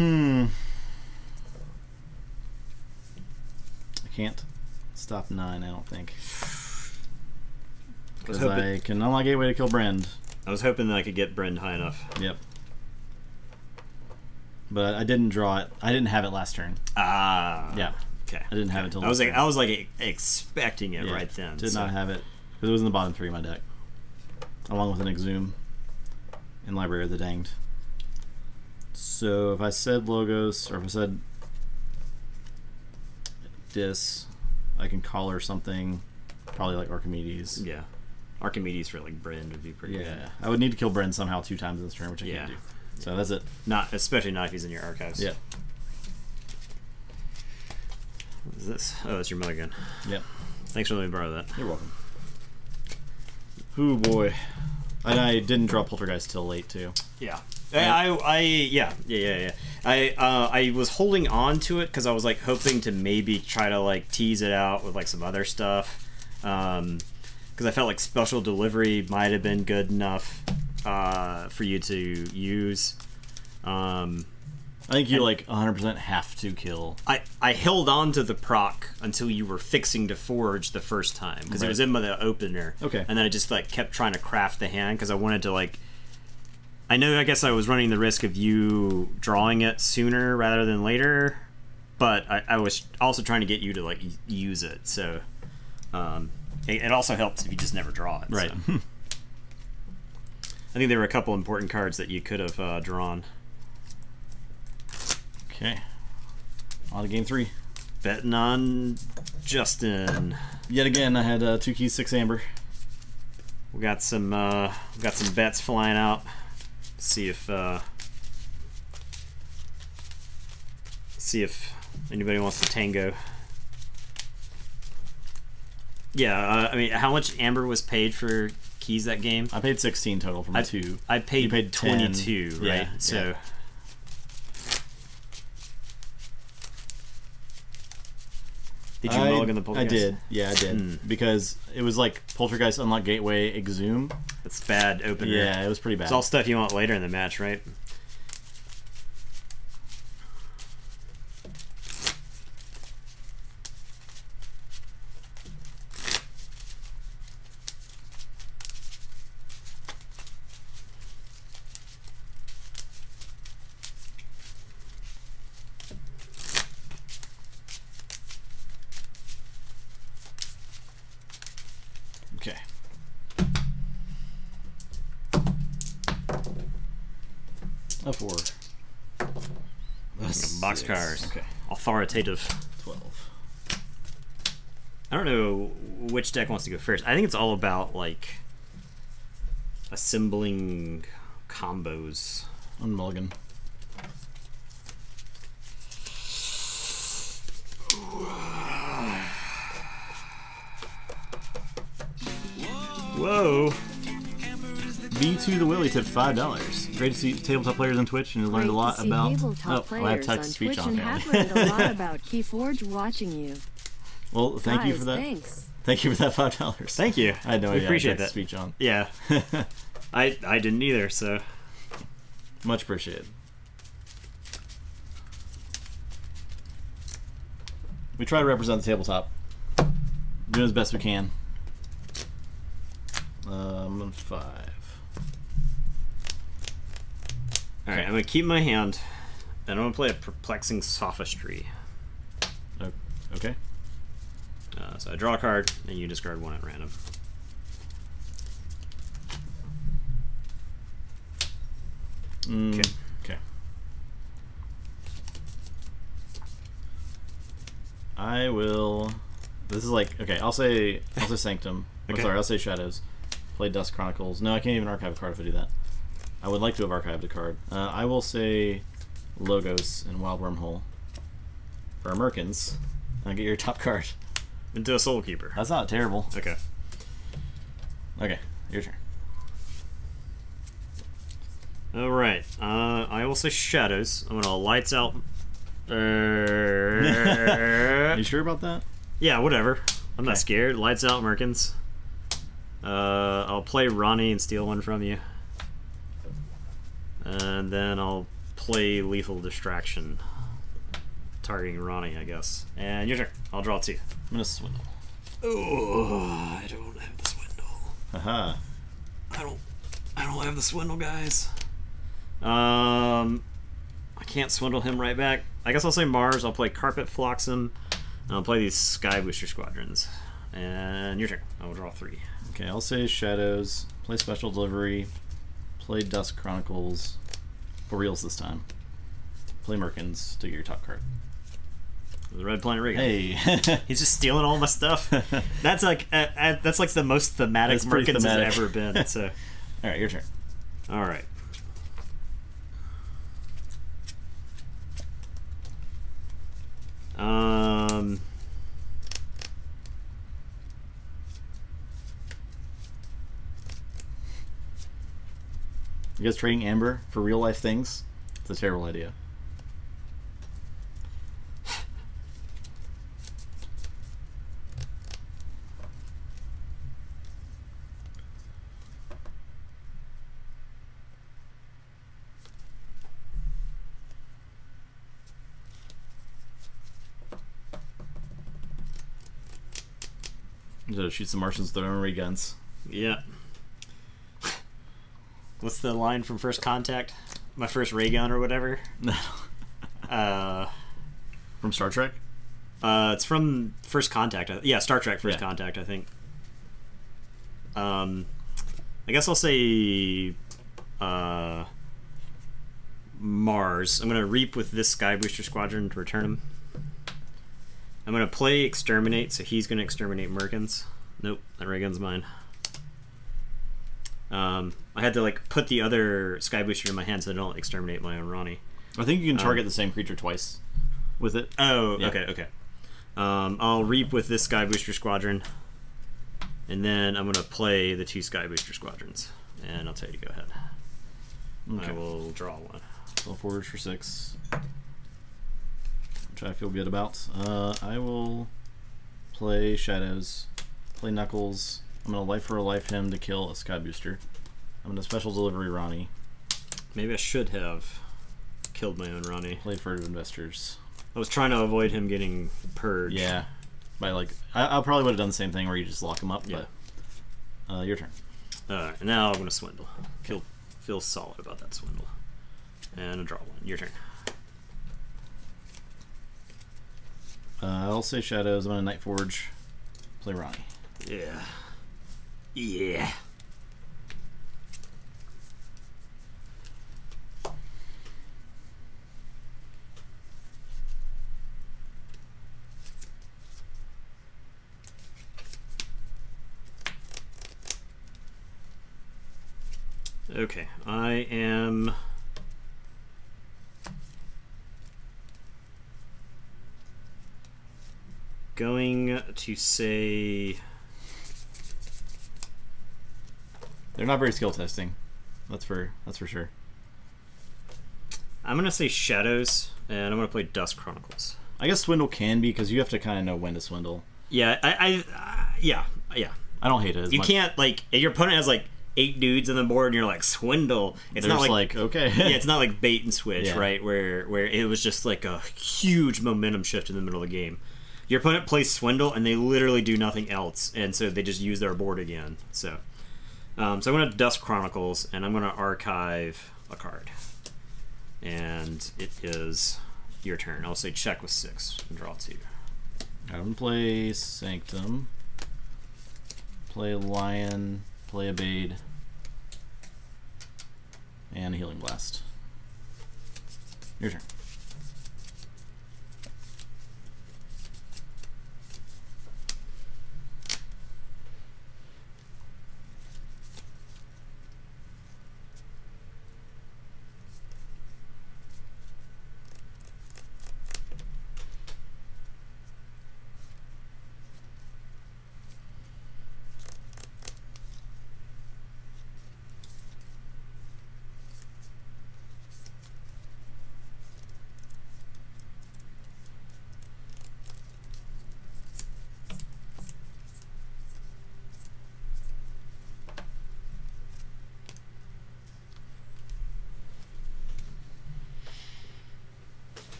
I can't stop 9, I don't think. Because I can unlock Gateway to kill Brand. I was hoping that I could get Brand high enough. Yep. But I didn't draw it. I didn't have it last turn. Ah. Yeah. Okay. I didn't have it till I was last like, turn. I was like expecting it right then. Did not have it because it was in the bottom 3 of my deck, along with an Exhume and Library of the Danged. So if I said Logos, or if I said Dis, I can collar something, probably like Archimedes. Yeah. Archimedes for like Brand would be pretty good. Yeah. I would need to kill Brand somehow 2 times this turn, which I Yeah. can't do. So that's it. Not especially not if he's in your archives. Yeah. What is this? Oh, it's your mulligan. Yep. Thanks for letting me borrow that. You're welcome. Ooh boy. And I didn't draw Poltergeist till late too. Yeah. I was holding on to it because I was like hoping to maybe try to like tease it out with like some other stuff, because I felt like Special Delivery might have been good enough for you to use. I think you like 100% have to kill. I held on to the proc until you were fixing to forge the first time because it was in the opener. Okay. And then I just like kept trying to craft the hand because I wanted to like. I guess I was running the risk of you drawing it sooner rather than later, but I was also trying to get you to like use it. So it also helps if you just never draw it. Right. So. I think there were a couple important cards that you could have drawn. Okay. On to game 3. Betting on Justin. Yet again, I had 2 keys, 6 amber. We got some bets flying out. See if anybody wants to tango. Yeah, I mean, how much amber was paid for keys that game? I paid 16 total for my 2. I paid, you paid 22, 10. right? Yeah, so. Did you mulligan the Poltergeist? I did. Yeah, I did. Because it was like Poltergeist, Unlock Gateway, Exhume. It's bad opener. Yeah, it was pretty bad. It's all stuff you want later in the match, right? Okay. A 4. Box cars. Okay. Authoritative. 12. I don't know which deck wants to go first. I think it's all about like assembling combos. Unmulligan. Whoa! V2 the Willy tipped $5. Great to see tabletop players on Twitch and learned a lot about. I have text to speech on. And have learned a lot about Keyforge watching you. Well, thank you for that. Thanks. Thank you for that $5. Thank you. I had no idea. Appreciate text that. to speech on. Yeah. I didn't either. So Much appreciated. We try to represent the tabletop. Doing as best we can. 5. Alright, I'm going to keep my hand, and I'm going to play a Perplexing Sophistry. Okay. So I draw a card, and you discard one at random. Okay. I will. This is like okay. I'll say Sanctum. Okay. Sorry, I'll say Shadows. Play Dust Chronicles. No, I can't even archive a card if I do that. I would like to have archived a card. I will say Logos and Wild Wormhole for Americans. And get your top card. Into a Soul Keeper. That's not terrible. Okay. Okay, your turn. Alright. I will say Shadows. I'm going to Lights Out. You sure about that? Yeah, whatever. I'm not Okay. scared. Lights Out Merkins. I'll play Ronnie and steal one from you. And then I'll play Lethal Distraction. Targeting Ronnie, I guess. And your turn. I'll draw 2. I'm gonna swindle. Oh, I don't have the swindle. Haha. I don't have the swindle, guys. I can't swindle him right back. I guess I'll say Mars. I'll play Carpet Flotsam. And I'll play these Sky Booster Squadrons. And your turn. I will draw 3. Okay, I'll say Shadows. Play Special Delivery. Play Dusk Chronicles. For reals this time. Play Merkins to get your top card. The Red Planet Rig. Hey. He's just stealing all my stuff. That's like the most thematic Merkins has ever been. So, all right, your turn. all right. You guys trading Amber for real life things? It's a terrible idea. To shoot some Martians with their own ray guns. Yeah. What's the line from First Contact? My first ray gun or whatever? From Star Trek? It's from First Contact. Yeah, Star Trek First Yeah. Contact, I think. I guess I'll say Mars. I'm going to reap with this Sky Booster Squadron to return him. I'm going to play Exterminate, so he's going to exterminate Merkins. Nope, that ray gun's mine. I had to like put the other Sky Booster in my hand so I don't exterminate my own Ronnie. I think you can target the same creature twice with it. Oh, Yeah. okay. I'll reap with this Sky Booster Squadron, and then I'm going to play the 2 Sky Booster Squadrons, and I'll tell you to go ahead. Okay. I will draw 1. So forward for 6. Which I feel good about. I will play Shadows, play Knuckles. I'm gonna life for a life him to kill a Sky Booster. I'm gonna special delivery Ronnie. Maybe I should have killed my own Ronnie. Play Furtive Investors. I was trying to avoid him getting purged. Yeah, by like I probably would have done the same thing where you just lock him up. Yeah. But your turn. Alright, now I'm gonna swindle. Feel solid about that swindle. And a draw one. Your turn. I'll say Shadows. I'm gonna Night Forge. Play Ronnie. Yeah. Yeah. Okay, I am going to say they're not very skill testing. That's for sure. I'm gonna say Shadows, and I'm gonna play Dust Chronicles. I guess Swindle can be because you have to kind of know when to swindle. Yeah, yeah. I don't hate it as You much. can't like if your opponent has like 8 dudes on the board and you're like swindle. It's They're not just like okay. yeah, it's not like bait and switch, Yeah. right? Where it was just like a huge momentum shift in the middle of the game. Your opponent plays swindle and they literally do nothing else, and so they just use their board again. So I'm going to Dust Chronicles, and I'm going to archive a card. And it is your turn. I'll say check with 6 and draw 2. I'm gonna play Sanctum. Play Lion. Play Abade. And a Healing Blast. Your turn.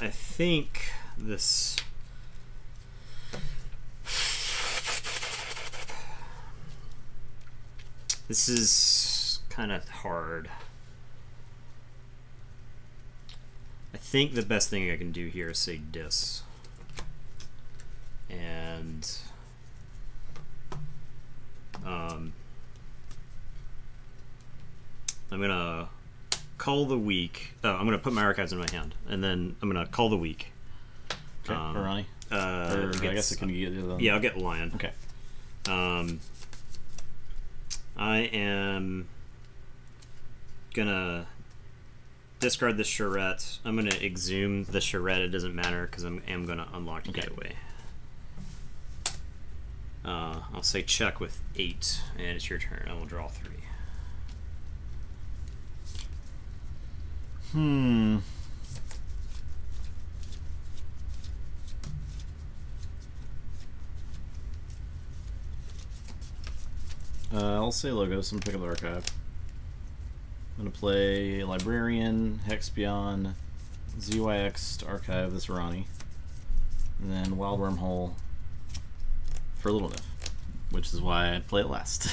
I think this. This is kind of hard. I think the best thing I can do here is say dis. And I'm gonna call the week. Oh, I'm gonna put my archives in my hand, and then I'm gonna call the week. Okay, for Ronnie. Or I guess it can be either. Yeah, I'll get Lion. Okay. I am gonna discard the charrette. I'm gonna exhume the charrette. It doesn't matter because I am gonna unlock the gateway. I'll say check with 8, and it's your turn. I will draw 3. I'll say Logos. I'm gonna pick up the archive. I'm gonna play Librarian, Hexpion, ZYX to archive this Ronnie, and then Wild Wormhole for Little Niff, which is why I play it last.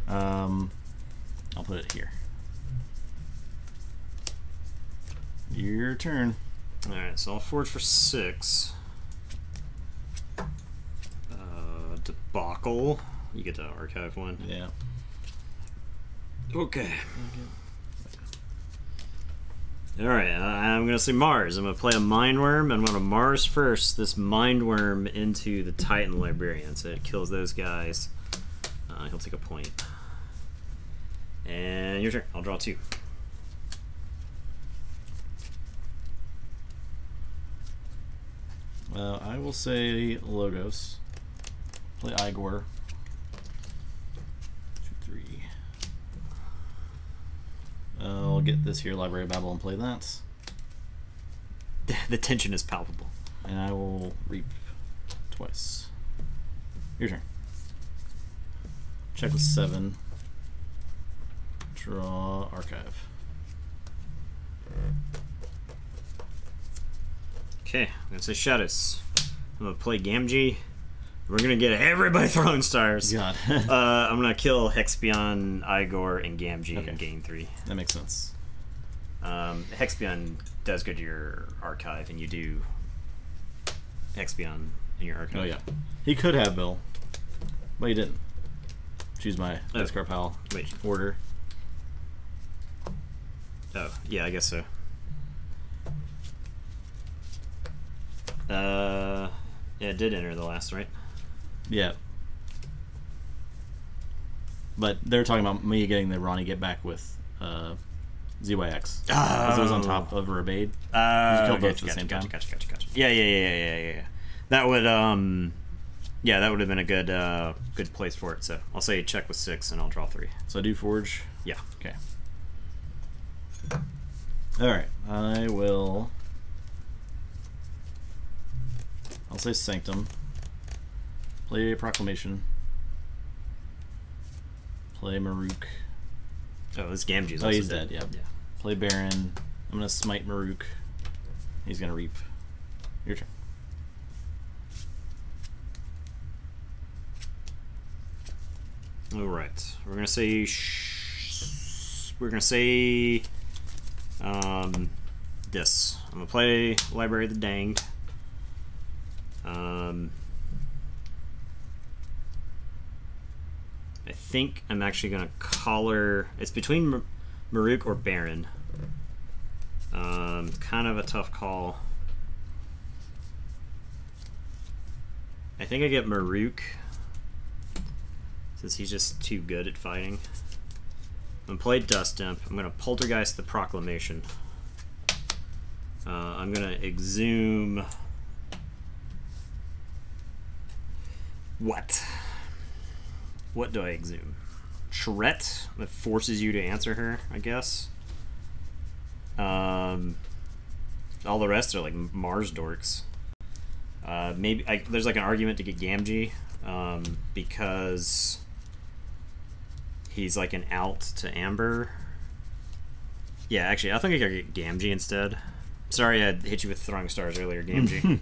I'll put it here. Your turn. Alright, so I'll forge for 6. Debacle. You get to archive one. Yeah. Okay. Alright, I'm going to say Mars. I'm going to play a Mindworm. I'm going to Mars first this Mindworm into the Titan Librarian. So it kills those guys. He'll take a point. And your turn. I'll draw 2. I will say Logos. Play Igor. will get this here Library of Babel and play that. The tension is palpable. And I will reap twice. Your turn. Check with 7. Draw archive. Okay, I'm gonna say Shadows. I'm gonna play Gamgee. We're gonna get everybody throwing stars. God. I'm gonna kill Hexpion, Igor, and Gamgee and gain 3. That makes sense. Hexpion does go to your archive, and you do Hexpion in your archive. Oh yeah. He could have Bill, but he didn't. Choose my discard pile order. Oh, yeah, I guess so. Yeah, it did enter the last, right? Yeah. But they're talking about me getting the Ronnie get back with ZYX. Because it was on top of Rebade. You killed both at the same time. Gotcha. Yeah. That would, yeah, that would have been a good good place for it. So I'll say check with 6, and I'll draw 3. So I do Forge? Yeah. Okay. Alright, I will... I'll say Sanctum. Play Proclamation. Play Maruk. Oh, this Gamgee's Oh, he's dead, yeah. Play Baron. I'm going to smite Maruk. He's going to reap. Your turn. Alright, we're going to say... we're going to say... this. I'm going to play Library of the Danged. I think I'm actually going to collar... It's between Maruk or Baron. Kind of a tough call. I think I get Maruk, since he's just too good at fighting. I'm going to play Dust Imp. I'm going to Poltergeist the Proclamation. I'm going to Exhume... What do I exhume? Charette that forces you to answer her, I guess. All the rest are like Mars dorks. Maybe there's like an argument to get Gamgee, because he's like an out to Amber. Yeah, actually, I think I could get Gamgee instead. Sorry I hit you with throwing stars earlier, Gamgee.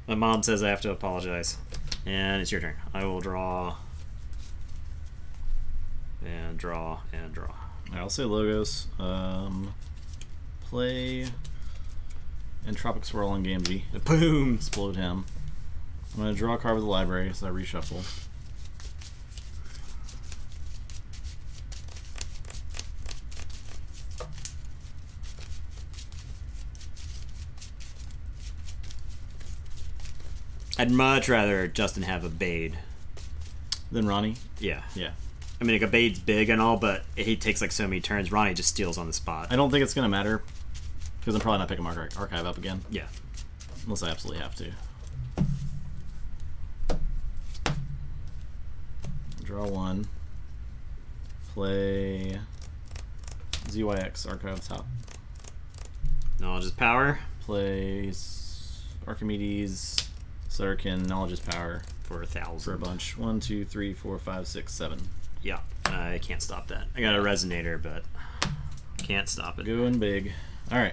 My mom says I have to apologize. And it's your turn. I will draw and draw and draw. I'll say Logos. Play Entropic Swirl on Gamgee. Boom! Explode him. I'm going to draw a card with the library, so I reshuffle. I'd much rather Justin have a Bade. Then Ronnie? Yeah. Yeah. I mean, like, a Bade's big and all, but he takes like so many turns. Ronnie just steals on the spot. I don't think it's going to matter, because I'm probably not picking Archive up again. Yeah. Unless I absolutely have to. Draw 1. Play ZYX, Archive top. Knowledge's Power. Play Archimedes, Sutterkin, Knowledge's Power. For 1,000. For a bunch. 1, 2, 3, 4, 5, 6, 7. Yeah, I can't stop that. I got a Resonator, but can't stop it. Going big. Alright.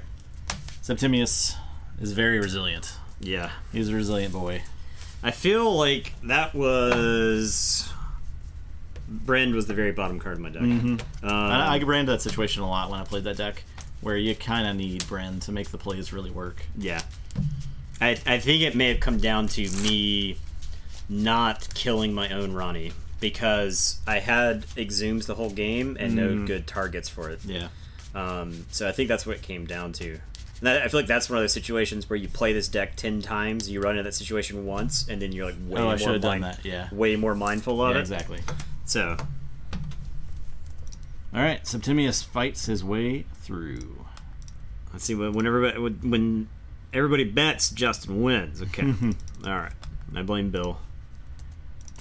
Septimius is very resilient. Yeah. He's a resilient boy. I feel like that was... Brand was the very bottom card of my deck. I ran that situation a lot when I played that deck, where you kind of need Bren to make the plays really work. Yeah. I think it may have come down to me not killing my own Ronnie, because I had Exhumes the whole game and no good targets for it. Yeah. So I think that's what it came down to. And I feel like that's one of those situations where you play this deck 10 times, you run into that situation once, and then you're like way more mindful of it. Exactly. So. Alright, Septimius fights his way through. Let's see, when everybody bets, Justin wins. Okay. Alright. I blame Bill.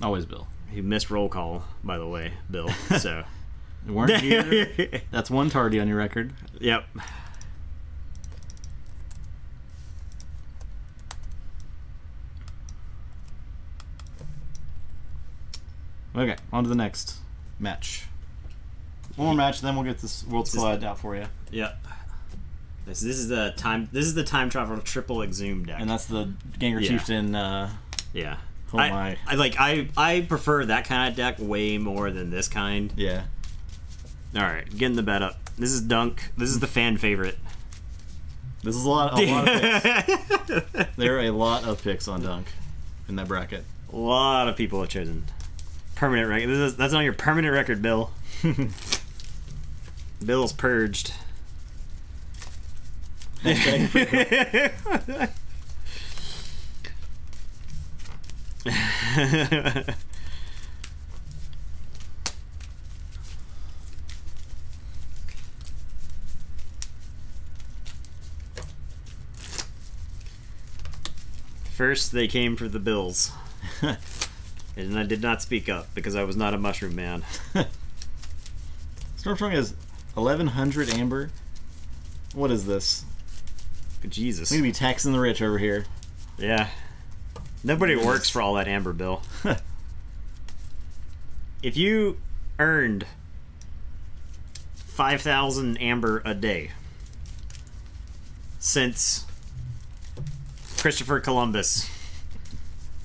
Always Bill. He missed roll call, by the way, Bill. So You weren't here. That's one tardy on your record. Yep. Okay, on to the next match. One more match, then we'll get this World Squad out for you. Yep. This is the time travel triple exhume deck. And that's the Ganger Chieftain. Yeah. Oh my! I prefer that kind of deck way more than this kind. Yeah. All right, getting the bet up. This is Dunk. This is the fan favorite. This is a lot of picks. There are a lot of picks on Dunk in that bracket. A lot of people have chosen permanent record. That's on your permanent record, Bill. Bill's purged. First, they came for the Bills. And I did not speak up because I was not a mushroom man. Stormstrong has 1,100 amber. What is this? Jesus. We need to be taxing the rich over here. Yeah. Nobody works for all that amber, Bill. If you earned 5,000 amber a day since Christopher Columbus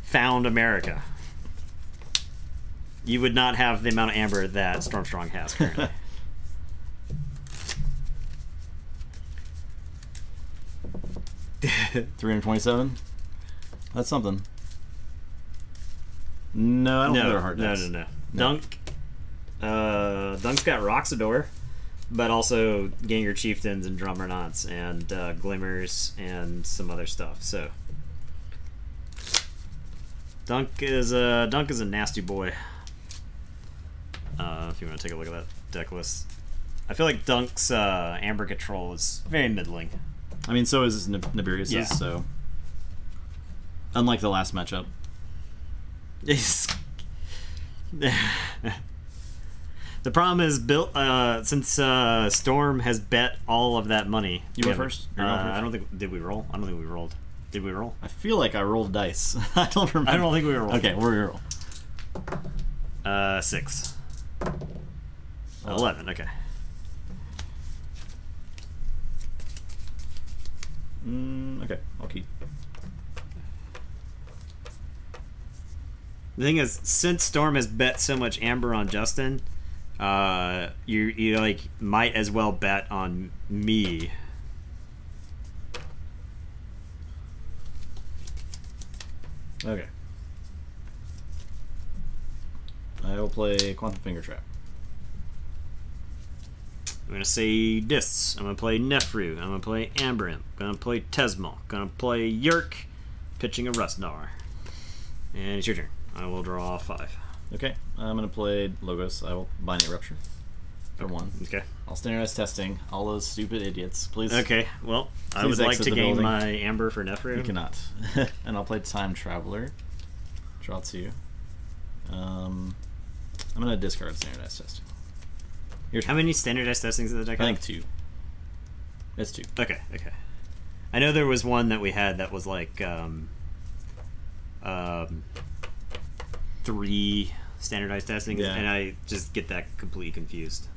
found America, you would not have the amount of amber that Stormstrong has currently. $327. That's something. No, I don't think they're hard decks. No. Dunk. Dunk's got Roxador, but also Ganger Chieftains and Drummernauts and Glimmers and some other stuff. So Dunk is a nasty boy. If you want to take a look at that deck list, I feel like Dunk's Amber Control is very middling. I mean, so is Nibirius's, Yeah. so... Unlike the last matchup. The problem is, Bill, since Storm has bet all of that money... You went first? You're going first? I don't think... Did we roll? I don't think we rolled. Did we roll? I feel like I rolled dice. I don't remember. I don't think we rolled. Okay, we're going to roll. 6. 11, okay. Okay, I'll keep. The thing is, since Storm has bet so much amber on Justin, you like might as well bet on me. Okay. I will play Quantum Finger Trap. I'm gonna say Dis. I'm gonna play Nefru. I'm gonna play Amber Imp. Gonna play Tesmal. Gonna play Yerk, pitching a Rustnar. And it's your turn. I will draw 5. Okay, I'm going to play Logos. I will Binary Rupture. For 1. Okay. I'll standardize testing. All those stupid idiots. Please. Okay, well, I Please would like exit to the gain building. my Amber for Nefru. You cannot. And I'll play Time Traveler. Draw 2. I'm going to discard standardized testing. Your turn. How many standardized testings in the deck? I think 2. It's 2. Okay. I know there was one that we had that was like 3 standardized testings, Yeah. and I just get that completely confused.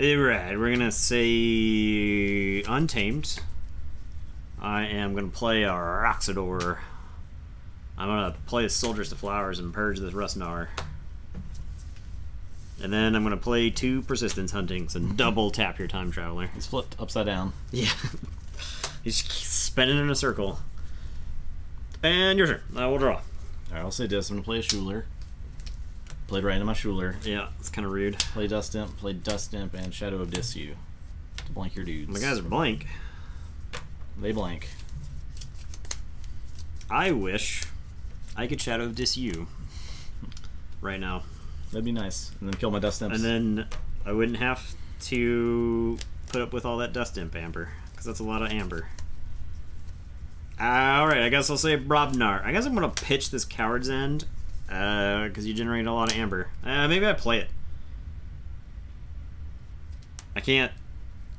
Alright, we're gonna say Untamed. I am gonna play a Roxador. I'm gonna play the Soldiers to Flowers and purge this Rustnar. And then I'm gonna play 2 Persistence Huntings and double tap your Time Traveler. It's flipped upside down. Yeah. He's spinning in a circle. And your turn. I will draw. Alright, I'll say this. I'm going to play a Schuler. Played right into my Schuler. Yeah, it's kind of rude. Play Dust Imp, and Shadow of Disu to blank your dudes. My guys are blank. They blank. I wish I could Shadow of you right now. That'd be nice. And then kill my Dust Imps. And then I wouldn't have to put up with all that Dust Imp amber, because that's a lot of amber. Alright, I guess I'll say Brobnar. I guess I'm going to pitch this Coward's End, because you generate a lot of amber. Maybe I play it. can't.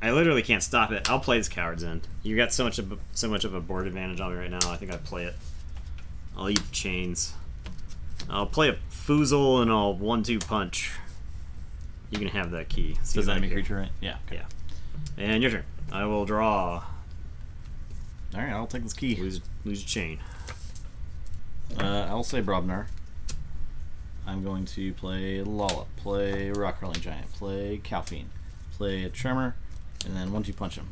I literally can't stop it. I'll play this Coward's End. You got so much of a board advantage on me right now. I think I play it. I'll eat chains. I'll play a Foozle and I'll 1-2 punch. You can have that key. Does that enemy creature, right? Yeah. Okay. Yeah. And your turn. I will draw. All right, I'll take this key. Lose your chain. I'll say Brobnar. I'm going to play Lollop, play Rock Hurling Giant, play Calfine, play a Tremor, and then 1-2 punch him.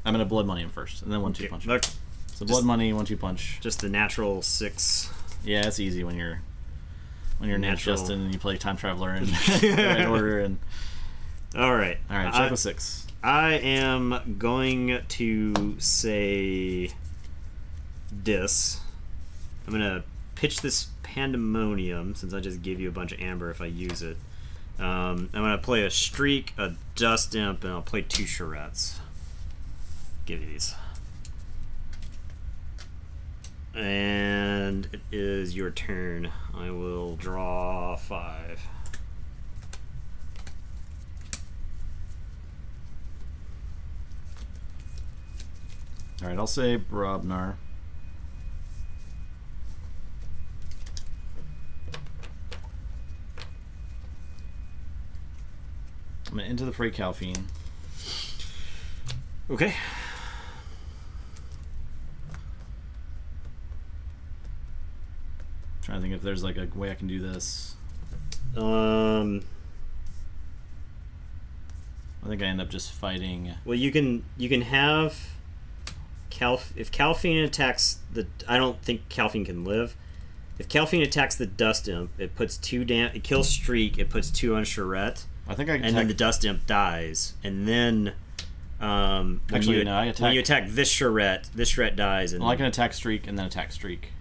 I'm gonna Blood Money him first, and then 1-2 punch him. Look, so Blood Money, 1-2 punch. Just the natural 6. Yeah, it's easy when you're Nat Justin and you play Time Traveler in the right order. And all right, check with 6. I am going to say this. I'm gonna pitch this Pandemonium, since I just gave you a bunch of amber if I use it. I'm going to play a Streak, a Dust Imp, and I'll play 2 Charrettes. Give you these. And it is your turn. I will draw 5. Alright, I'll say Brobnar. I'm gonna Into the Fray Calfine. Okay. Trying to think if there's like a way I can do this. I think I end up just fighting. Well, you can have if Calfine attacks the. I don't think Calfine can live. If Calfine attacks the Dust Imp, it puts 2 it kills Streak. It puts 2 on Charrette. I think I can. And then the Dust Imp dies, and then when you attack this Charrette dies. And well, I can attack Streak and then attack Streak.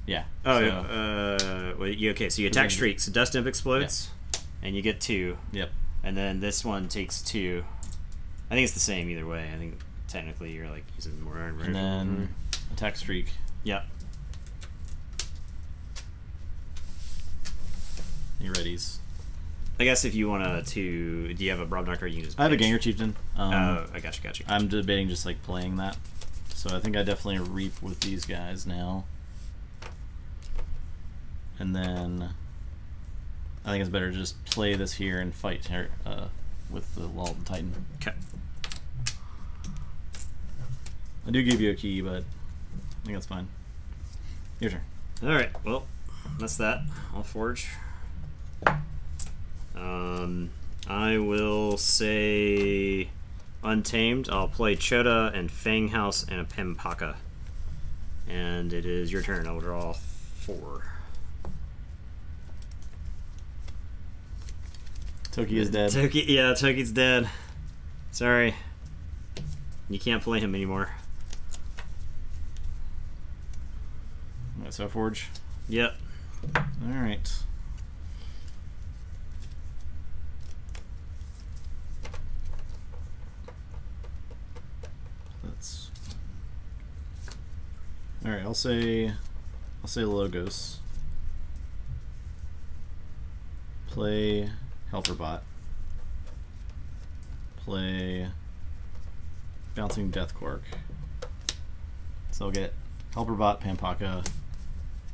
Yeah. Oh, okay. So you attack Streak, so Dust Imp explodes, and you get 2. Yep. And then this one takes 2. I think it's the same either way. I think technically you're like using more armor. And then attack Streak. Yep. You readies. I guess if you want to, do you have a Brobnar card? You can just. I have a Ganger Chieftain. I got you. I'm debating just like playing that. So I think I definitely reap with these guys now. And then I think it's better to just play this here and fight with the Walton Titan. Okay. I do give you a key, but I think that's fine. Your turn. Alright, well, that's that. I'll forge. I will say Untamed. I'll play Chota and Fanghouse and a Pempaka. And it is your turn. I'll draw 4. Toki is dead. Toki's dead. Sorry. You can't play him anymore. Alright, so Forge? Yep. Alright. Alright, I'll say Logos. Play Helperbot. Play Bouncing Deathquark. So I'll get Helperbot, Pampaka,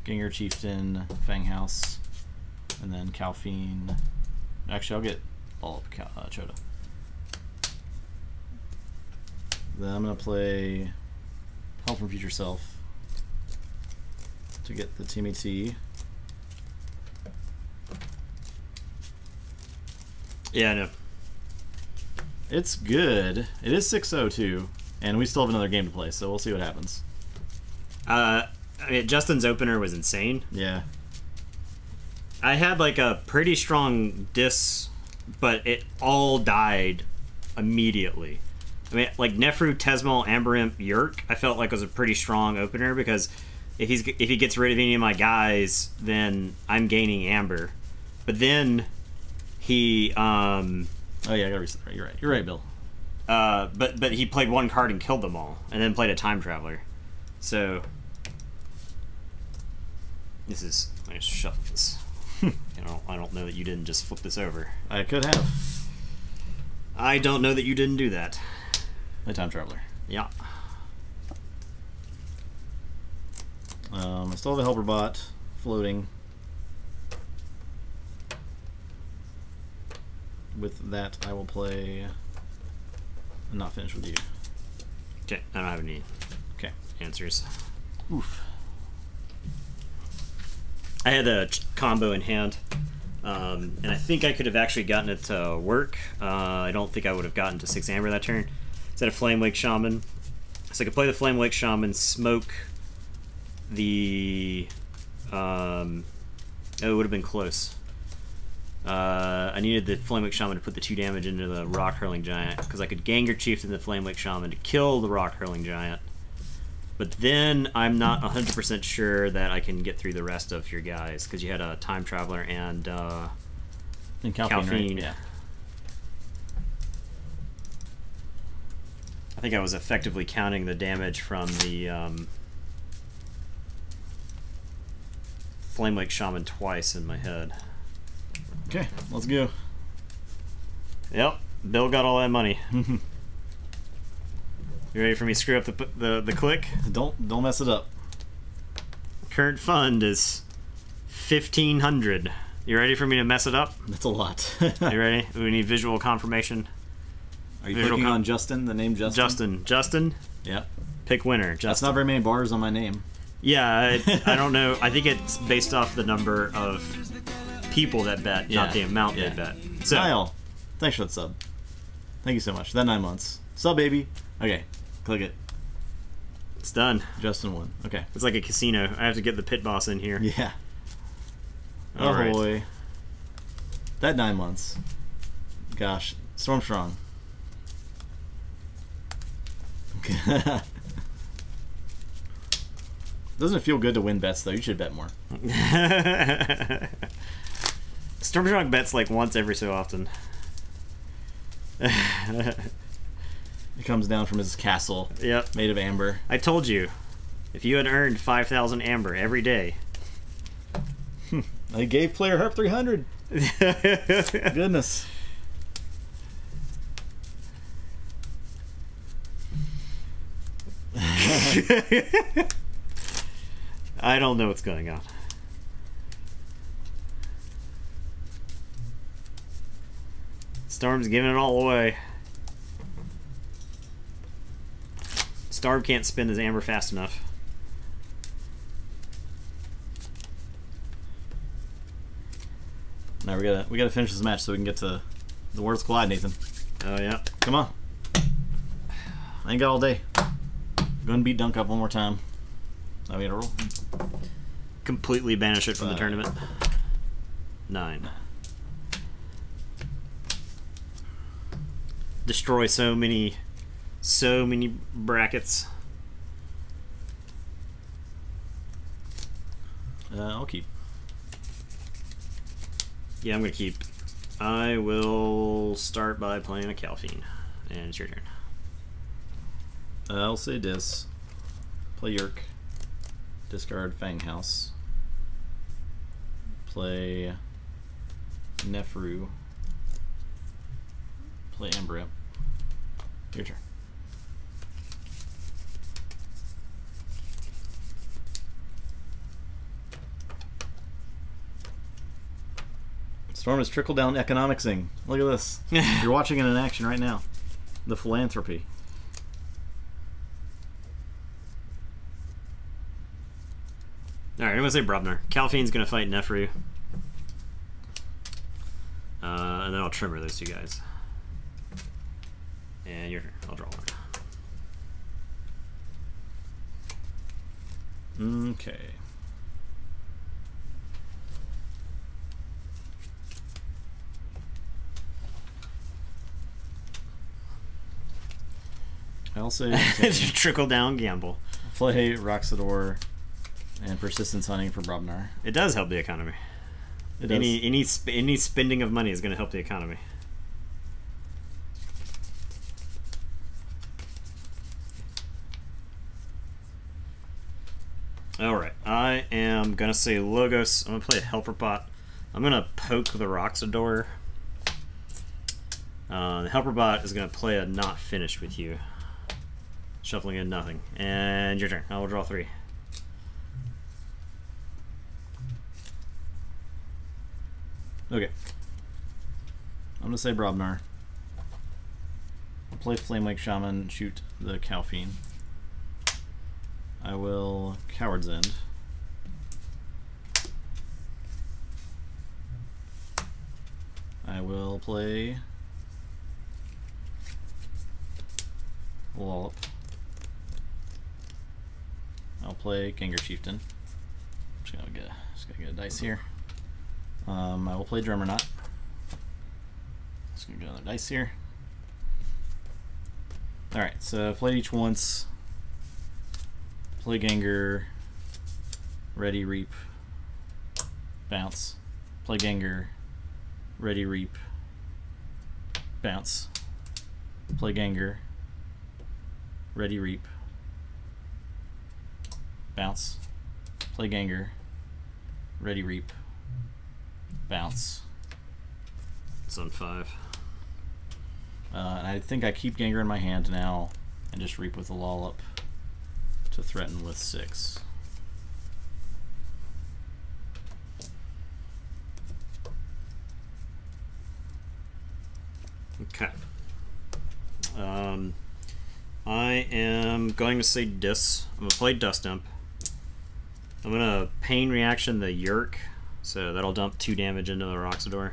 Ginger Chieftain, Fanghouse, and then Calfine. Actually, I'll get all of Chota. Then I'm going to play Help from Future Self to get the Timmy T. Yeah, I know. It's good. It is 6-0 too, and we still have another game to play, so we'll see what happens. I mean, Justin's opener was insane. Yeah. I had like a pretty strong diss, but it all died immediately. I mean, like Nefru, Tesmal, Amber Imp, Yurk, I felt like was a pretty strong opener because if he gets rid of any of my guys, then I'm gaining Amber. But then he oh yeah, I gotta reset that. You're right, Bill. But he played one card and killed them all, and then played a Time Traveler. So this is, I just shuffle this. I don't know that you didn't just flip this over. I could have. I don't know that you didn't do that. My time traveler. Yeah. I still have a helper bot floating. With that, I will play. I'm not finished with you. Okay, I don't have any answers. Oof. I had a combo in hand, and I think I could have actually gotten it to work. I don't think I would have gotten to 6 Amber that turn. Instead of Flame Wake Shaman. So I could play the Flame Wake Shaman, smoke the... oh, it would have been close. I needed the Flame Wake Shaman to put the 2 damage into the Rock Hurling Giant, because I could Ganger Chieftain the Flame Wake Shaman to kill the Rock Hurling Giant. But then I'm not 100% sure that I can get through the rest of your guys, because you had a Time Traveler and Calphine. Right? Yeah. I think I was effectively counting the damage from the Flame Wake Shaman twice in my head. Okay, let's go. Yep, Bill got all that money. You ready for me to screw up the click? Don't mess it up. Current fund is 1,500. You ready for me to mess it up? That's a lot. You ready? We need visual confirmation. Are you clicking on Justin? The name Justin? Justin? Yeah. Pick winner. Justin. That's not very many bars on my name. Yeah, I don't know. I think it's based off the number of people that bet, not the amount they bet. So, Kyle, thanks for the sub. Thank you so much. That 9 months. Sub, baby. Okay, click it. It's done. Justin won. Okay. It's like a casino. I have to get the pit boss in here. Yeah. All right. Boy. That 9 months. Gosh. Storm Strong. Doesn't it feel good to win bets, though? You should bet more. Stormstrong bets like once every so often. It comes down from his castle. Yep. Made of amber. I told you, if you had earned 5,000 amber every day. I gave player Herp 300. Goodness. I don't know what's going on. Storm's giving it all away. Storm can't spin his amber fast enough. Now we gotta finish this match so we can get to the World's Collide, Nathan. Oh yeah. Come on. I ain't got all day. Gonna beat Dunk up one more time. Now we gotta roll. Completely banish it from the tournament. 9. Destroy so many brackets. I'll keep. Yeah, I'm gonna keep. I will start by playing a Calphine, and it's your turn. I'll say this. Play Yerk. Discard Fang House. Play Nefru. Play Embryo. Your turn. Storm is trickle down economicsing. Look at this. You're watching it in action right now. The philanthropy. Alright, I'm going to say Brubner. Calphine's going to fight Nefru. And then I'll Trimmer those 2 guys. And your turn. I'll draw one. Okay. I'll say trickle down gamble. Play Roxador and Persistence Hunting for Brobnar. It does help the economy. It does. Any spending of money is going to help the economy. Alright, I am going to say Logos. I'm going to play a Helper Pot. I'm going to poke the Roxador. The helper bot is going to play a not finished with you. Shuffling in nothing. And your turn. I will draw 3. Okay. I'm gonna say Brobnar. I'll play Flame Lake Shaman, shoot the Calphine. I will Coward's End. I will play Wallop. I'll play Gengar Chieftain. Just gotta get a dice here. I will play Drummerknot. Just gonna get another dice here. Alright, so play each once. Play Gengar. Ready, Reap. Bounce. Play Gengar. Ready, Reap. Bounce. Play Gengar. Ready, Reap. Bounce. Play Gengar. Ready, Reap. Bounce. It's on 5. And I think I keep Gengar in my hand now and just Reap with a Lollop to threaten with 6. Okay. I am going to say Dis. I'm going to play Dust Dump. I'm going to Pain Reaction the Yerk, so that'll dump 2 damage into the Roxador.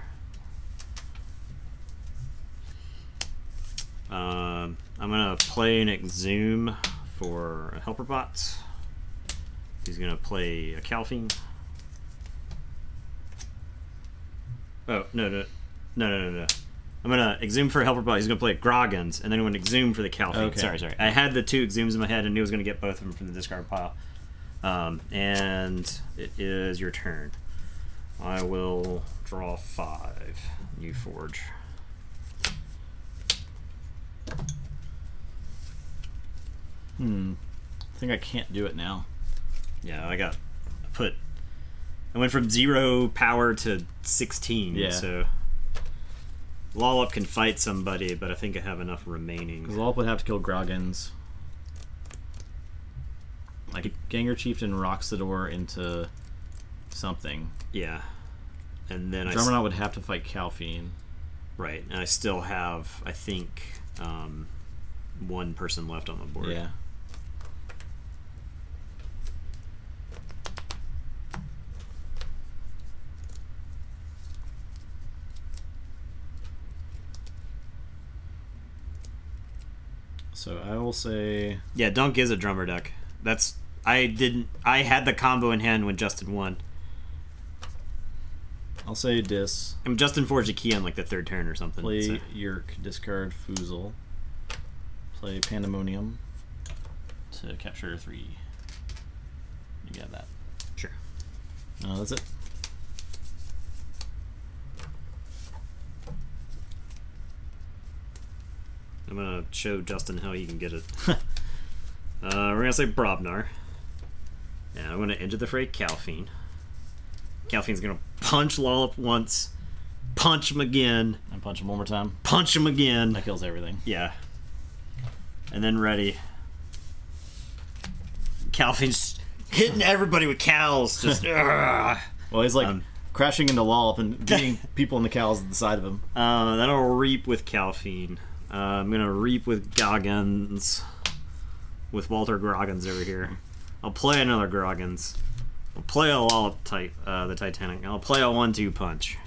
I'm going to play an Exhume for a Helper Bot. He's going to play a Calphine. Oh, no. I'm gonna Exhume for a Helper Bot. He's gonna play Groggins, and then I'm gonna Exhume for the Calphine. Okay. Sorry. I had the 2 Exhumes in my head and knew I was gonna get both of them from the discard pile. And it is your turn. I will draw 5. You forge. I think I can't do it now. Yeah, I went from 0 power to 16. Yeah. So Lollop can fight somebody, but I think I have enough remaining. Because Lollop would have to kill Groggins. Like Gengar Chieftain rocks the door into something. Yeah. And then Drummerknot would have to fight Calphine. Right, and I still have, I think, 1 person left on the board. Yeah. So I will say... Yeah, Dunk is a drummer deck. I had the combo in hand when Justin won. I'll say Dis. And Justin forged a key on like the 3rd turn or something. Play so. Yerk, discard Foozle. Play Pandemonium to capture 3. You got that. Sure. That's it. I'm gonna show Justin how he can get it. We're gonna say Brobnar. Yeah, I'm gonna enter the fray Calphine. Calphine's gonna punch Lollop once, punch him again, And punch him one more time. punch him again. That kills everything. Yeah. And then ready. Calphine's hitting everybody with cows. Just Well, he's like crashing into Lollop and beating people in the cows at the side of him. then I'll reap with Calphine. I'm gonna reap with Goggins. With Walter Groggins over here. I'll play another Groggins. I'll play a Lollop the Titanic. I'll play a 1-2 punch.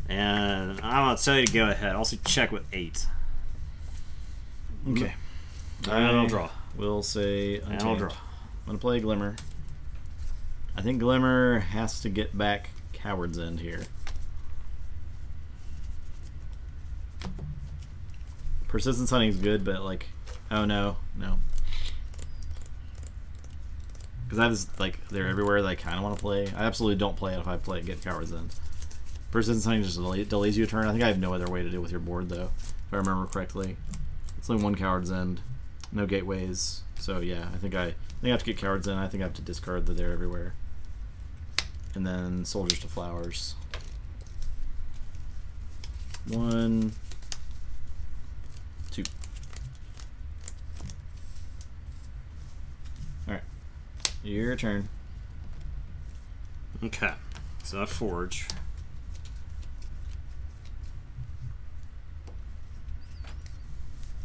And I'm gonna tell you to go ahead. I'll also check with 8. Okay. And I'll draw. We'll say Untamed. And I'll draw. I'm going to play Glimmer. I think Glimmer has to get back Coward's End here. Persistence Hunting is good, but like, oh no. Because I was like, they're everywhere that I kind of want to play. I absolutely don't play it if I get Coward's End. Persistence Hunting just delays you a turn. I think I have no other way to deal with your board though, if I remember correctly. It's only 1 Coward's End, no gateways. So yeah, I think I have to get Coward's End. I think I have to discard the They're Everywhere. And then Soldiers to Flowers. 1, 2. Alright. Your turn. Okay. So I forge.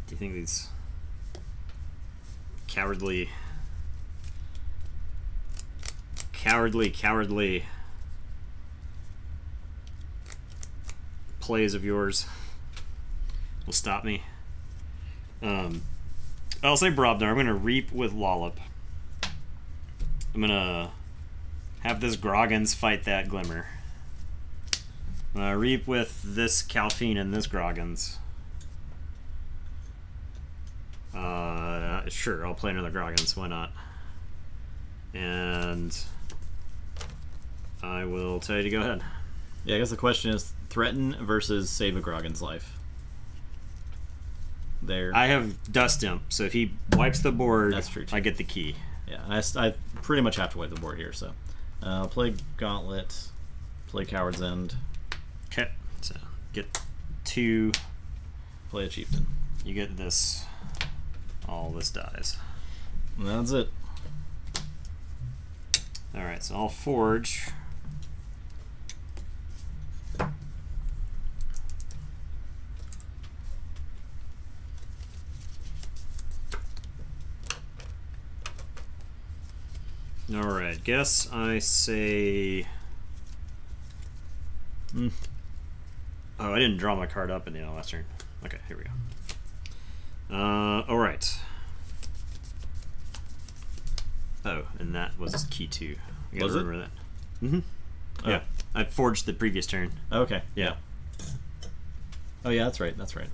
Do you think these cowardly plays of yours will stop me? I'll say Brobnar. I'm going to reap with Lollop. I'm going to have this Groggins fight that Glimmer. I'm going to reap with this Calfine and this Groggins. Sure, I'll play another Groggins. Why not? And I will tell you to go ahead. Yeah, I guess the question is threaten versus save a Groggin's life. There. I have Dust Imp, so if he wipes the board, That's true, too. I get the key. Yeah, I pretty much have to wipe the board here, so. I'll play Gauntlet, play Coward's End. Okay, so get 2. Play a Chieftain. You get this. All this dies. And that's it. Alright, so I'll forge. Alright, guess I say... Oh, I didn't draw my card up in the last turn. Okay, here we go. Alright. Oh, and that was key 2. I gotta remember that. Mm-hmm. Oh. Yeah, I forged the previous turn. Okay. Yeah. Oh yeah, that's right. That's right.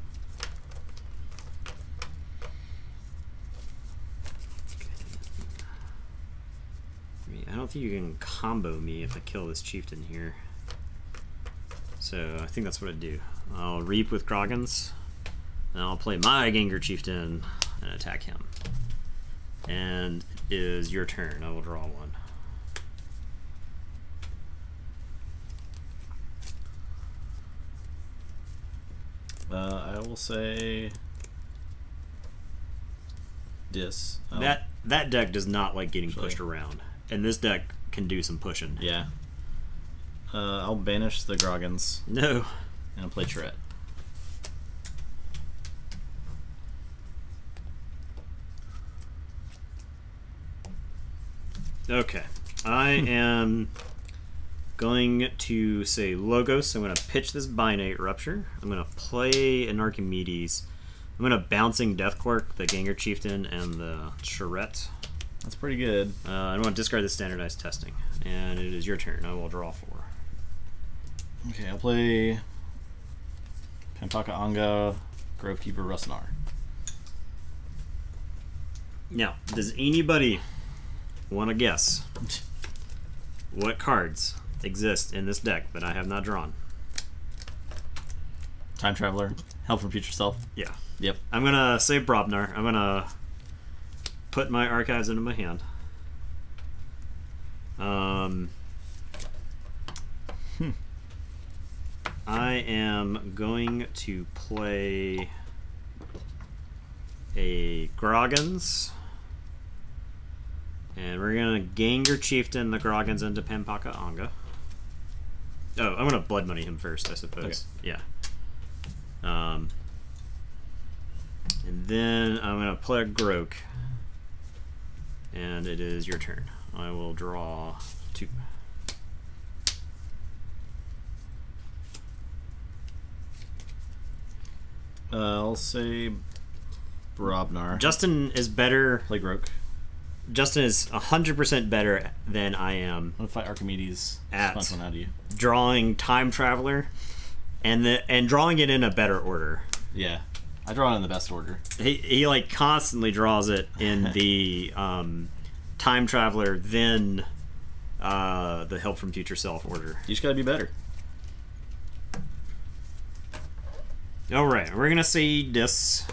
I don't think you can combo me if I kill this chieftain here. So I think that's what I'd do. I'll reap with Groggins, and I'll play my Gengar Chieftain and attack him. And it is your turn. I will draw 1. I will say Dis. That deck does not like getting pushed around, and this deck can do some pushing. Yeah. I'll banish the Groggins. No. And I'll play Tourette. Okay. I am going to say Logos. I'm going to pitch this Binate Rupture. I'm going to play an Archimedes. I'm going to Bouncing Death Clerk, the Gengar Chieftain, and the Charette. That's pretty good. I want to discard the Standardized Testing. And it is your turn. I will draw 4. Okay, I'll play Pempaka Anga, Grovekeeper Rusnar. Now, does anybody want to guess what cards exist in this deck that I have not drawn? Time Traveler, Help from Future Self. Yeah. Yep. I'm going to save Brobnar. I'm going to put my archives into my hand. I am going to play a Groggins. And we're going to Gengar Chieftain the Groggins into Pempaka Anga. Oh, I'm going to Blood Money him first, I suppose. Okay. Yeah. And then I'm going to play a Groke. And it is your turn. I will draw 2. I'll say Brobnar. Justin is better. Play Groke. Justin is 100% better than I am. I'm gonna fight Archimedes. At punch one out of you. Drawing Time Traveler, and drawing it in a better order. Yeah, I draw it in the best order. He like constantly draws it in the Time Traveler, then the Help from Future Self order. You just gotta be better. All right, we're gonna say this,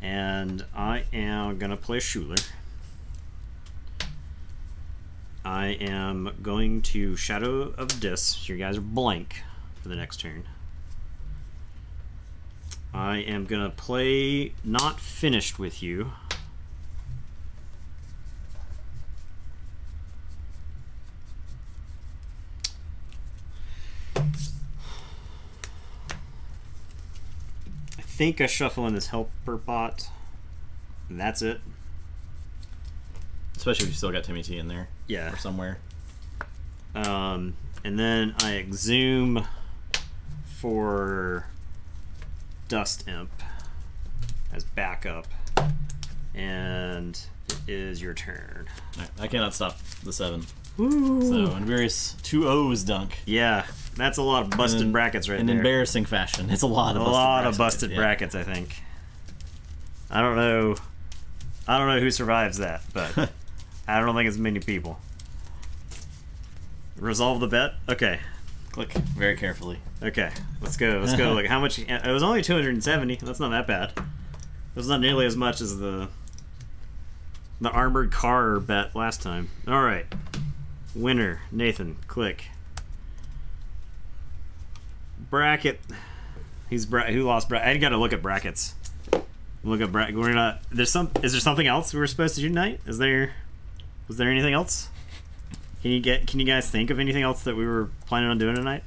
and I am gonna play Schuler. I am going to Shadow of Dis. So you guys are blank for the next turn. I am gonna play Not Finished With You. I think I shuffle in this helper pot, and that's it. Especially if you still got Timmy T in there. Yeah. Or somewhere. And then I exhume for Dust Imp as backup. And it is your turn. Right, I cannot stop the 7. Woo. So, in various 2 O's dunk. Yeah, that's a lot of busted brackets right in there. In embarrassing fashion. It's a lot of busted brackets, I think. I don't know who survives that, but I don't think it's many people. Resolve the bet? Okay. Click very carefully. Okay, let's go. Let's go. Like, how much? It was only 270. That's not that bad. It was not nearly as much as the armored car bet last time. All right, winner Nathan. Click. Bracket. Who lost bracket? I got to look at brackets. Look at bracket. We're not. Is there something else we were supposed to do tonight? Was there anything else? Can you guys think of anything else that we were planning on doing tonight?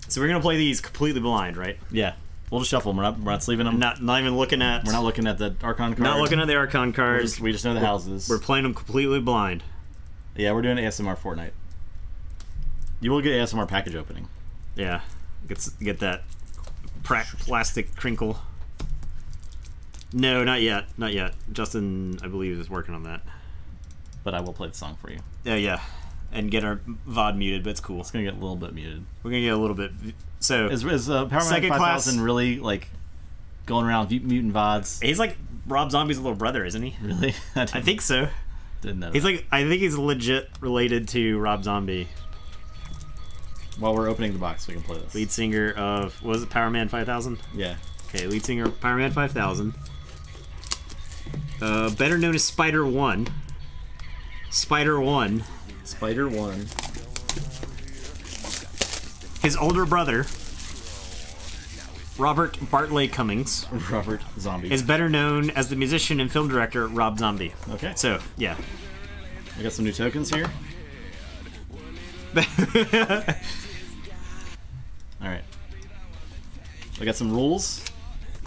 So we're gonna play these completely blind, right? Yeah. We'll just shuffle them. We're not sleeving them. Not even looking at. We're not looking at the Archon cards. Not looking at the Archon cards. We just know the houses. We're playing them completely blind. Yeah, we're doing ASMR Fortnite. You will get ASMR package opening. Yeah, get that plastic crinkle. No, not yet. Not yet. Justin, I believe, is working on that. But I will play the song for you. Yeah. And get our VOD muted, but it's cool. It's gonna get a little bit muted. We're gonna get a little bit. So is Power Man 5000 really like going around muting VODs? He's like Rob Zombie's little brother, isn't he? Really? I think so. Didn't know. He's like, I think he's legit related to Rob Zombie. While we're opening the box, we can play this. Lead singer of, was it Power Man 5000? Yeah. Okay, lead singer of Power Man 5000. Better known as Spider 1. Spider 1. Spider 1. His older brother, Robert Bartley Cummings. Robert Zombie. Is better known as the musician and film director Rob Zombie. Okay. So, yeah. We got some new tokens here. Alright. We got some rules.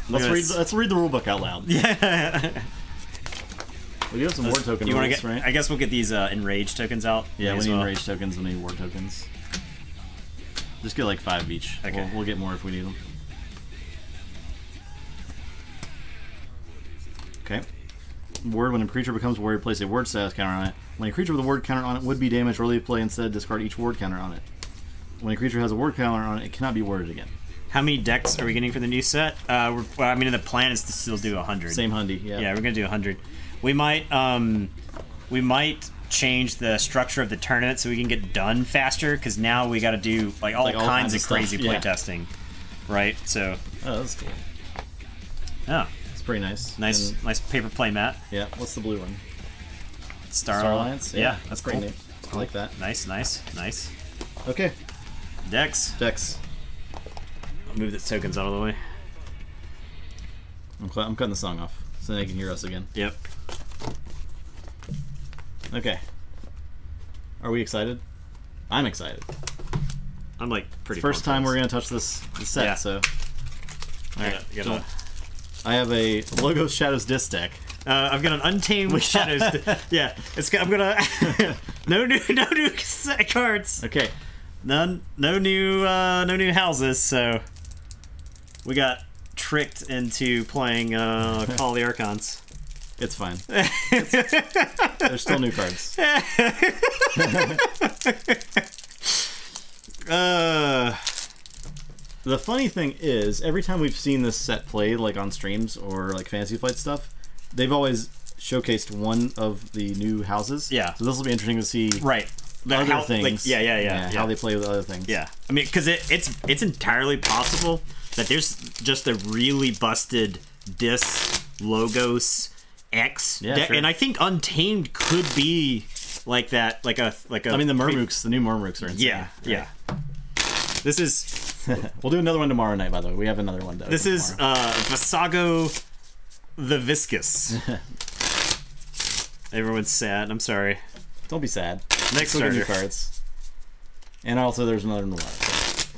Let's read the rule book out loud. Yeah. We do have some ward token rules, right? I guess we'll get these enrage tokens out. Yeah, we need enrage tokens, we need ward tokens. Just get like 5 each. Okay. We'll get more if we need them. Okay. Word, when a creature becomes ward, place a word status counter on it. When a creature with a word counter on it would be damaged, or leave play instead, discard each word counter on it. When a creature has a word counter on it, it cannot be worded again. How many decks are we getting for the new set? I mean, the plan is to still do 100. Same hundy, yeah. Yeah, we're gonna do 100. We might change the structure of the tournament so we can get done faster, because now we got to do like all kinds of crazy playtesting, right? So. Oh, that's cool. Oh, it's pretty nice. Nice paper play mat. Yeah. What's the blue one? Star Alliance. Yeah, that's pretty cool. neat. I like that. Nice. Okay. Decks. I'll move the tokens out of the way. I'm cutting the song off so they can hear us again. Yep. Okay. Are we excited? I'm excited. I'm like pretty. First time we're gonna touch this set, Yeah. so. Alright. So I have a Logos Shadows disc deck. I've got an Untamed Shadows. Yeah, I'm gonna no new set cards. Okay. No new houses. So we got tricked into playing Call of the Archons. It's fine. There's still new cards. The funny thing is, every time we've seen this set played, like on streams or like Fantasy Flight stuff, they've always showcased one of the new houses. Yeah. So this will be interesting to see. Right. Other things. Like, yeah. How they play with other things. Yeah. I mean, because it's entirely possible that there's just a really busted Dis Logos X deck, sure. and I think Untamed could be like that, like a. I mean, the new Murmooks are insane. Yeah. This is We'll do another one tomorrow night, by the way. We have another one. This is Visago the Viscous. Everyone's sad. I'm sorry. Don't be sad. Next Still get new starter. cards. And also, there's another noir.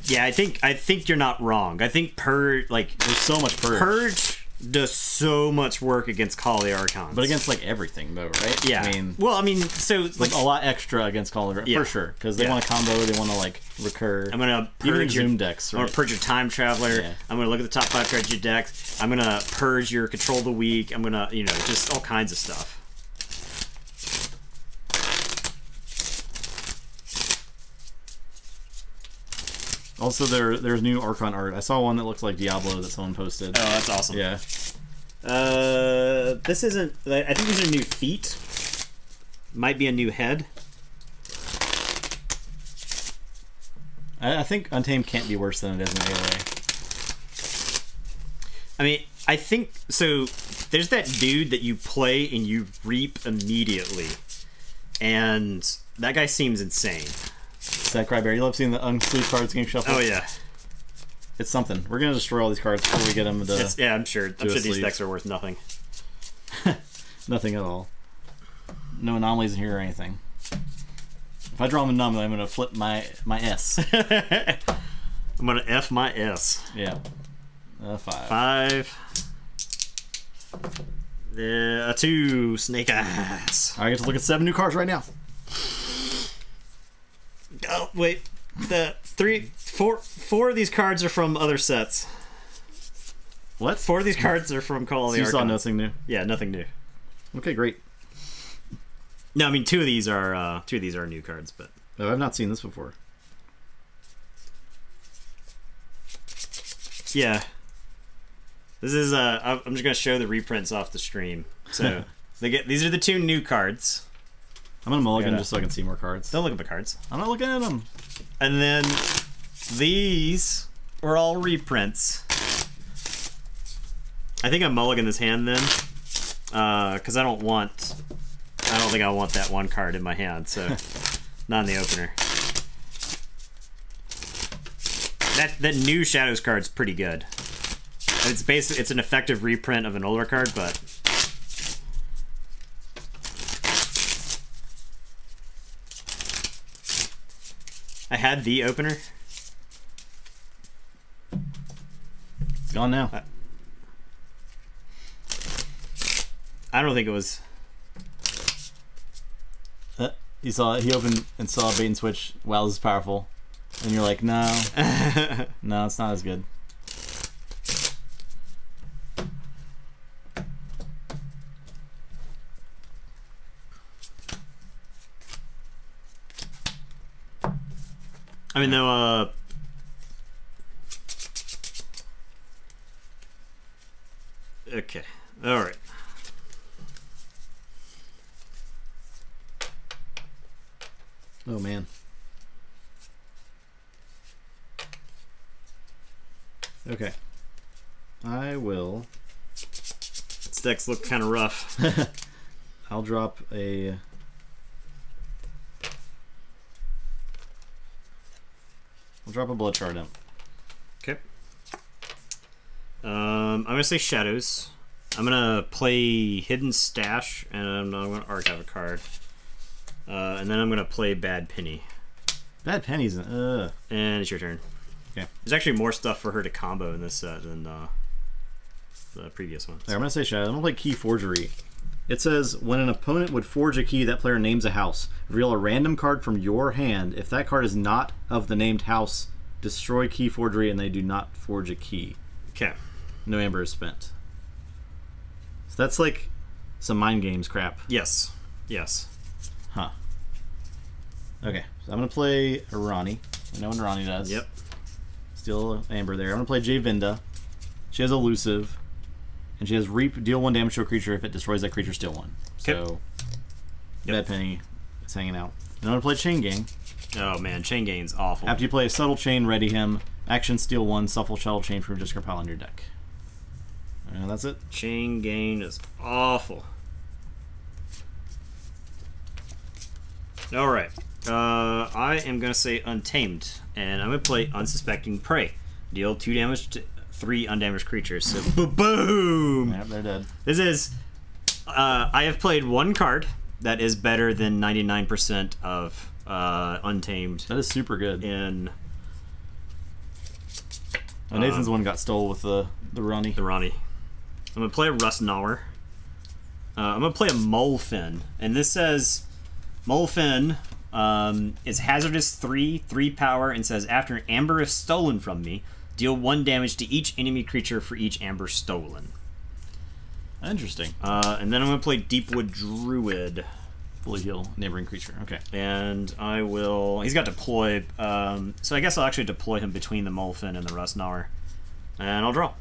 Yeah, I think you're not wrong. I think there's so much purge. Purge does so much work against Call of the Archons. But against like everything, though, right? Yeah. I mean, so like a lot extra against Call of the Archons for sure, because they want to combo, they want to like recur. I'm gonna purge your decks. Right? I'm gonna purge your Time Traveler. Yeah. I'm gonna look at the top 5 cards of your deck. I'm gonna purge your Control the Weak. I'm gonna, just all kinds of stuff. Also, there's new Archon art. I saw one that looks like Diablo that someone posted. Oh, that's awesome. Yeah. This isn't. I think these are new feet. Might be a new head. I think Untamed can't be worse than it is in AOA. I mean, I think so. There's that dude that you play and you reap immediately, and that guy seems insane. Sad Crybear, you love seeing the unsleeved cards getting shuffled? Oh yeah, it's something. We're gonna destroy all these cards before we get them to. Yeah, I'm sure. I'm sure these decks are worth nothing. Nothing at all. No anomalies in here or anything. If I draw an anomaly, I'm gonna flip my S. I'm gonna F my S. Yeah. 5. 5. A 2. Snake Eyes. I get to look at 7 new cards right now. Oh wait, four of these cards are from other sets. What? 4 of these cards are from Call of the You saw Archons. nothing new. Yeah, nothing new. Okay, great. No, I mean 2 of these are new cards, but Oh, I've not seen this before. yeah. This is I'm just gonna show the reprints off the stream. So these are the 2 new cards. I'm gonna mulligan just so I can see more cards. Don't look at the cards. I'm not looking at them. And then these are all reprints. I think I'm mulligan this hand then, because I don't think I want that one card in my hand, so not in the opener. That new Shadows card's pretty good. It's an effective reprint of an older card, but I had the opener. It's gone now. I don't think it was. He opened and saw bait and switch. Wow, this is powerful. And you're like, no. No, it's not as good. I mean, though, okay. Alright. Oh, man. Okay. I will... This decks look kind of rough. I'll drop a... I'll drop a blood shard in. Okay. I'm going to say Shadows. I'm going to play Hidden Stash, and I'm going to archive a card. And then I'm going to play Bad Penny. Bad Penny's... And it's your turn. Okay. There's actually more stuff for her to combo in this set than the previous one. I'm going to say Shadows. I'm going to play Key Forgery. It says, when an opponent would forge a key, that player names a house. Reveal a random card from your hand. If that card is not of the named house, destroy Key Forgery and they do not forge a key. Okay. No amber is spent. So that's like some mind games crap. Yes. Yes. Huh. Okay, so I'm going to play Irani. I know what Irani does. Yep. Steal amber there. I'm going to play Javinda. She has Elusive. And she has Reap, deal 1 damage to a creature. If it destroys that creature, steal 1. So, Bad Penny is hanging out. And I'm going to play Chain Gang. Oh man, Chain Gang's awful. After you play a Subtle Chain, ready him. Action, steal 1, Shuffle Shuttle Chain from just pile on your deck. And that's it. Chain Gang is awful. Alright. I am gonna say Untamed, and I'm gonna play Unsuspecting Prey. Deal 2 damage to 3 undamaged creatures. So boom! Yep, they're dead. This is. I have played 1 card that is better than 99% of Untamed. That is super good. In Nathan's one got stole with the Ronnie. The Ronnie. I'm gonna play a Rustgnawer. I'm gonna play a Molefin, and this says Molefin is hazardous 3 power, and says after an amber is stolen from me, deal 1 damage to each enemy creature for each amber stolen. Interesting. And then I'm gonna play Deepwood Druid. Fully heal neighboring creature. Okay. And I will. He's got deploy. So I guess I'll actually deploy him between the Molefin and the Rustgnawer, and I'll draw.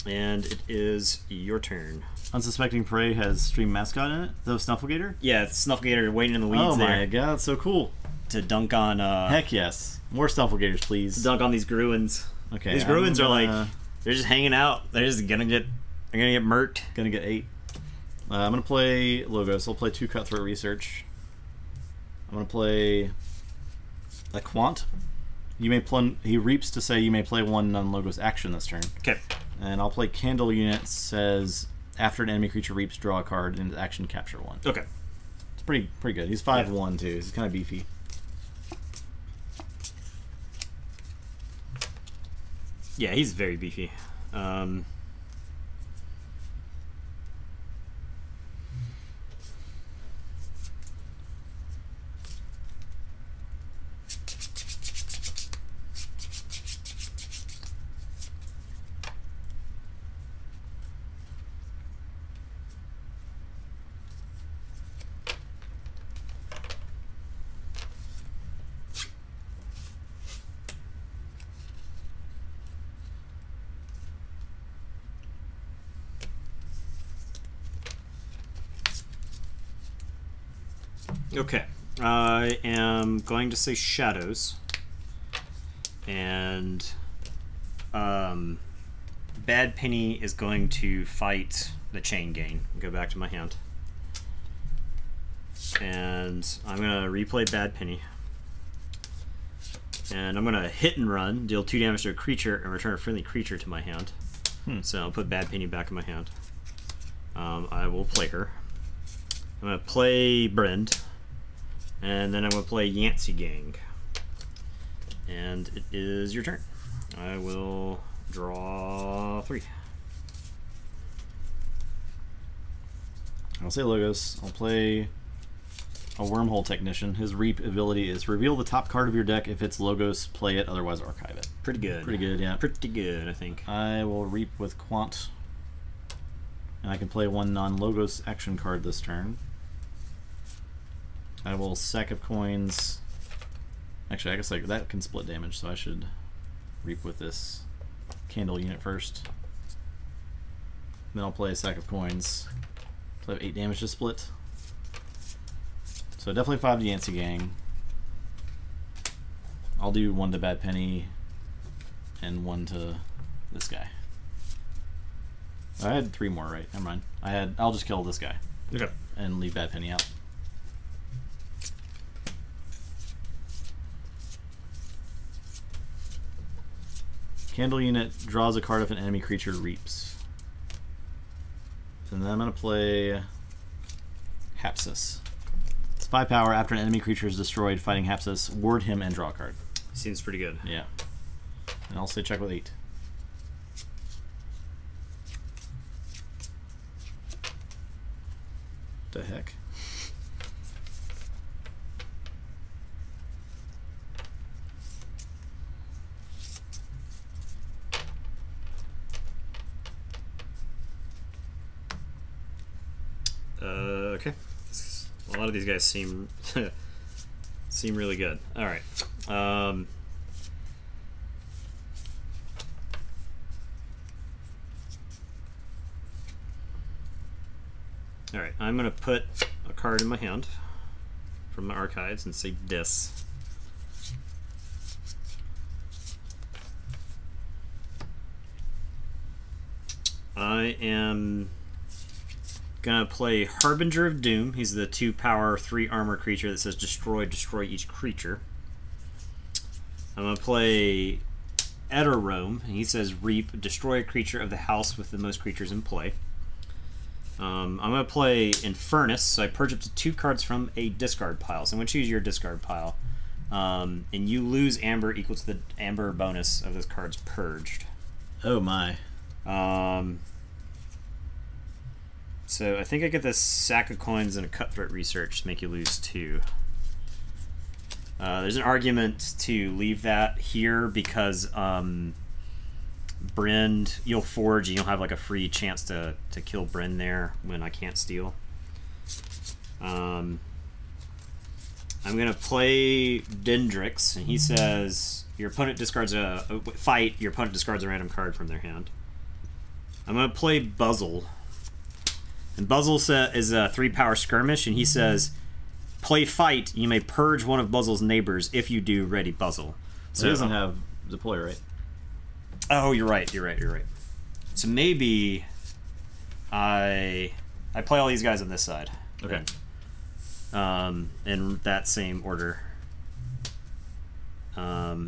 And it is your turn. Unsuspecting Prey has Stream Mascot in it? The Snufflegator? Yeah, it's Snufflegator waiting in the weeds there. Oh my god, that's so cool. To dunk on... Heck yes. More Snufflegators, please. To dunk on these Gruins. Okay. These Gruins are like... They're just hanging out. They're just gonna get... They're gonna get murked. Gonna get 8. I'm gonna play Logos. I'll play 2 Cutthroat Research. I'm gonna play... a Quant. You may he reaps to say you may play 1 non-Logos action this turn. Okay. And I'll play Candle Unit. Says... after an enemy creature reaps, draw a card, and action capture 1. Okay. It's pretty good. He's 5/1 too. He's kind of beefy. Yeah, he's very beefy. Okay, I am going to say Shadows, and Bad Penny is going to fight the Chain Gang. Go back to my hand, and I'm going to replay Bad Penny, and I'm going to hit and run, deal 2 damage to a creature, and return a friendly creature to my hand. So I'll put Bad Penny back in my hand. I will play her. I'm going to play Brend. And then I'm going to play Yancey Gang. And it is your turn. I will draw 3. I'll say Logos. I'll play a Wormhole Technician. His Reap ability is reveal the top card of your deck. If it's Logos, play it. Otherwise, archive it. Pretty good. Pretty good, yeah. Pretty good, I think. I will Reap with Quant. And I can play 1 non-Logos action card this turn. I will Sack of Coins. Actually, I guess that can split damage, so I should Reap with this Candle Unit first. Then I'll play a Sack of Coins. So I have 8 damage to split. So definitely 5 to Yancey Gang. I'll do 1 to Bad Penny and 1 to this guy. I had 3 more, right? Never mind. I'll just kill this guy. Okay. And leave Bad Penny out. Candle Unit draws a card if an enemy creature reaps. And then I'm going to play Hapsis. It's 5 power. After an enemy creature is destroyed, fighting Hapsis, ward him and draw a card. Seems pretty good. Yeah. And I'll say check with 8. The heck? Okay. A lot of these guys seem seem really good. All right. All right. I'm gonna put a card in my hand from my archives and say this. I am Gonna play Harbinger of Doom. He's the 2 power, 3 armor creature that says destroy each creature. I'm gonna play Eterome. He says reap, destroy a creature of the house with the most creatures in play. I'm gonna play Infernus. So I purge up to 2 cards from a discard pile. So I'm gonna choose your discard pile. And you lose amber equal to the amber bonus of this card's purged. Oh my. So I think I get this sack of coins and a cutthroat research to make you lose 2. There's an argument to leave that here because Bryn, you'll forge and you'll have like a free chance to kill Bryn there when I can't steal. I'm gonna play Dendrix, and he says your opponent discards a fight. Your opponent discards a random card from their hand. I'm gonna play Buzzle. And Buzzle is a 3 power skirmish, and he says, play fight, you may purge one of Buzzle's neighbors. If you do, ready Buzzle. So he doesn't have deploy, right? Oh, you're right. So maybe I play all these guys on this side. Okay. In that same order.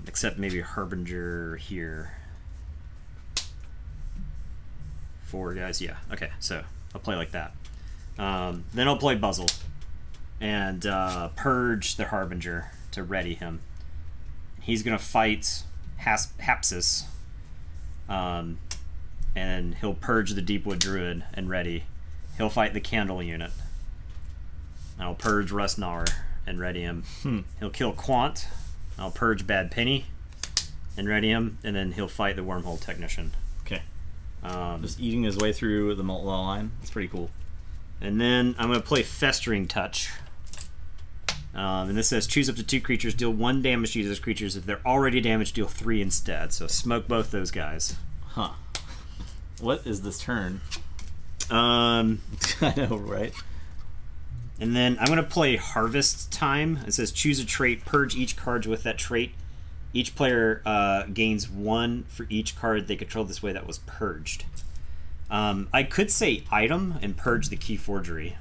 Except maybe Harbinger here. 4 guys, yeah. Okay, so I'll play like that. Then I'll play Buzzle and purge the Harbinger to ready him. He's gonna fight Hapsis, and he'll purge the Deepwood Druid and ready. He'll fight the Candle unit. I'll purge Rustnauer and ready him. He'll kill Quant. I'll purge Bad Penny and ready him, and then he'll fight the Wormhole Technician. Okay. Just eating his way through the line. It's pretty cool. And then I'm going to play Festering Touch. And this says choose up to 2 creatures, deal 1 damage to these creatures. If they're already damaged, deal 3 instead. So smoke both those guys. Huh. What is this turn? I know, right? And then I'm going to play Harvest Time. It says choose a trait, purge each card with that trait. Each player gains 1 for each card they control this way that was purged. I could say item and purge the Key Forgery.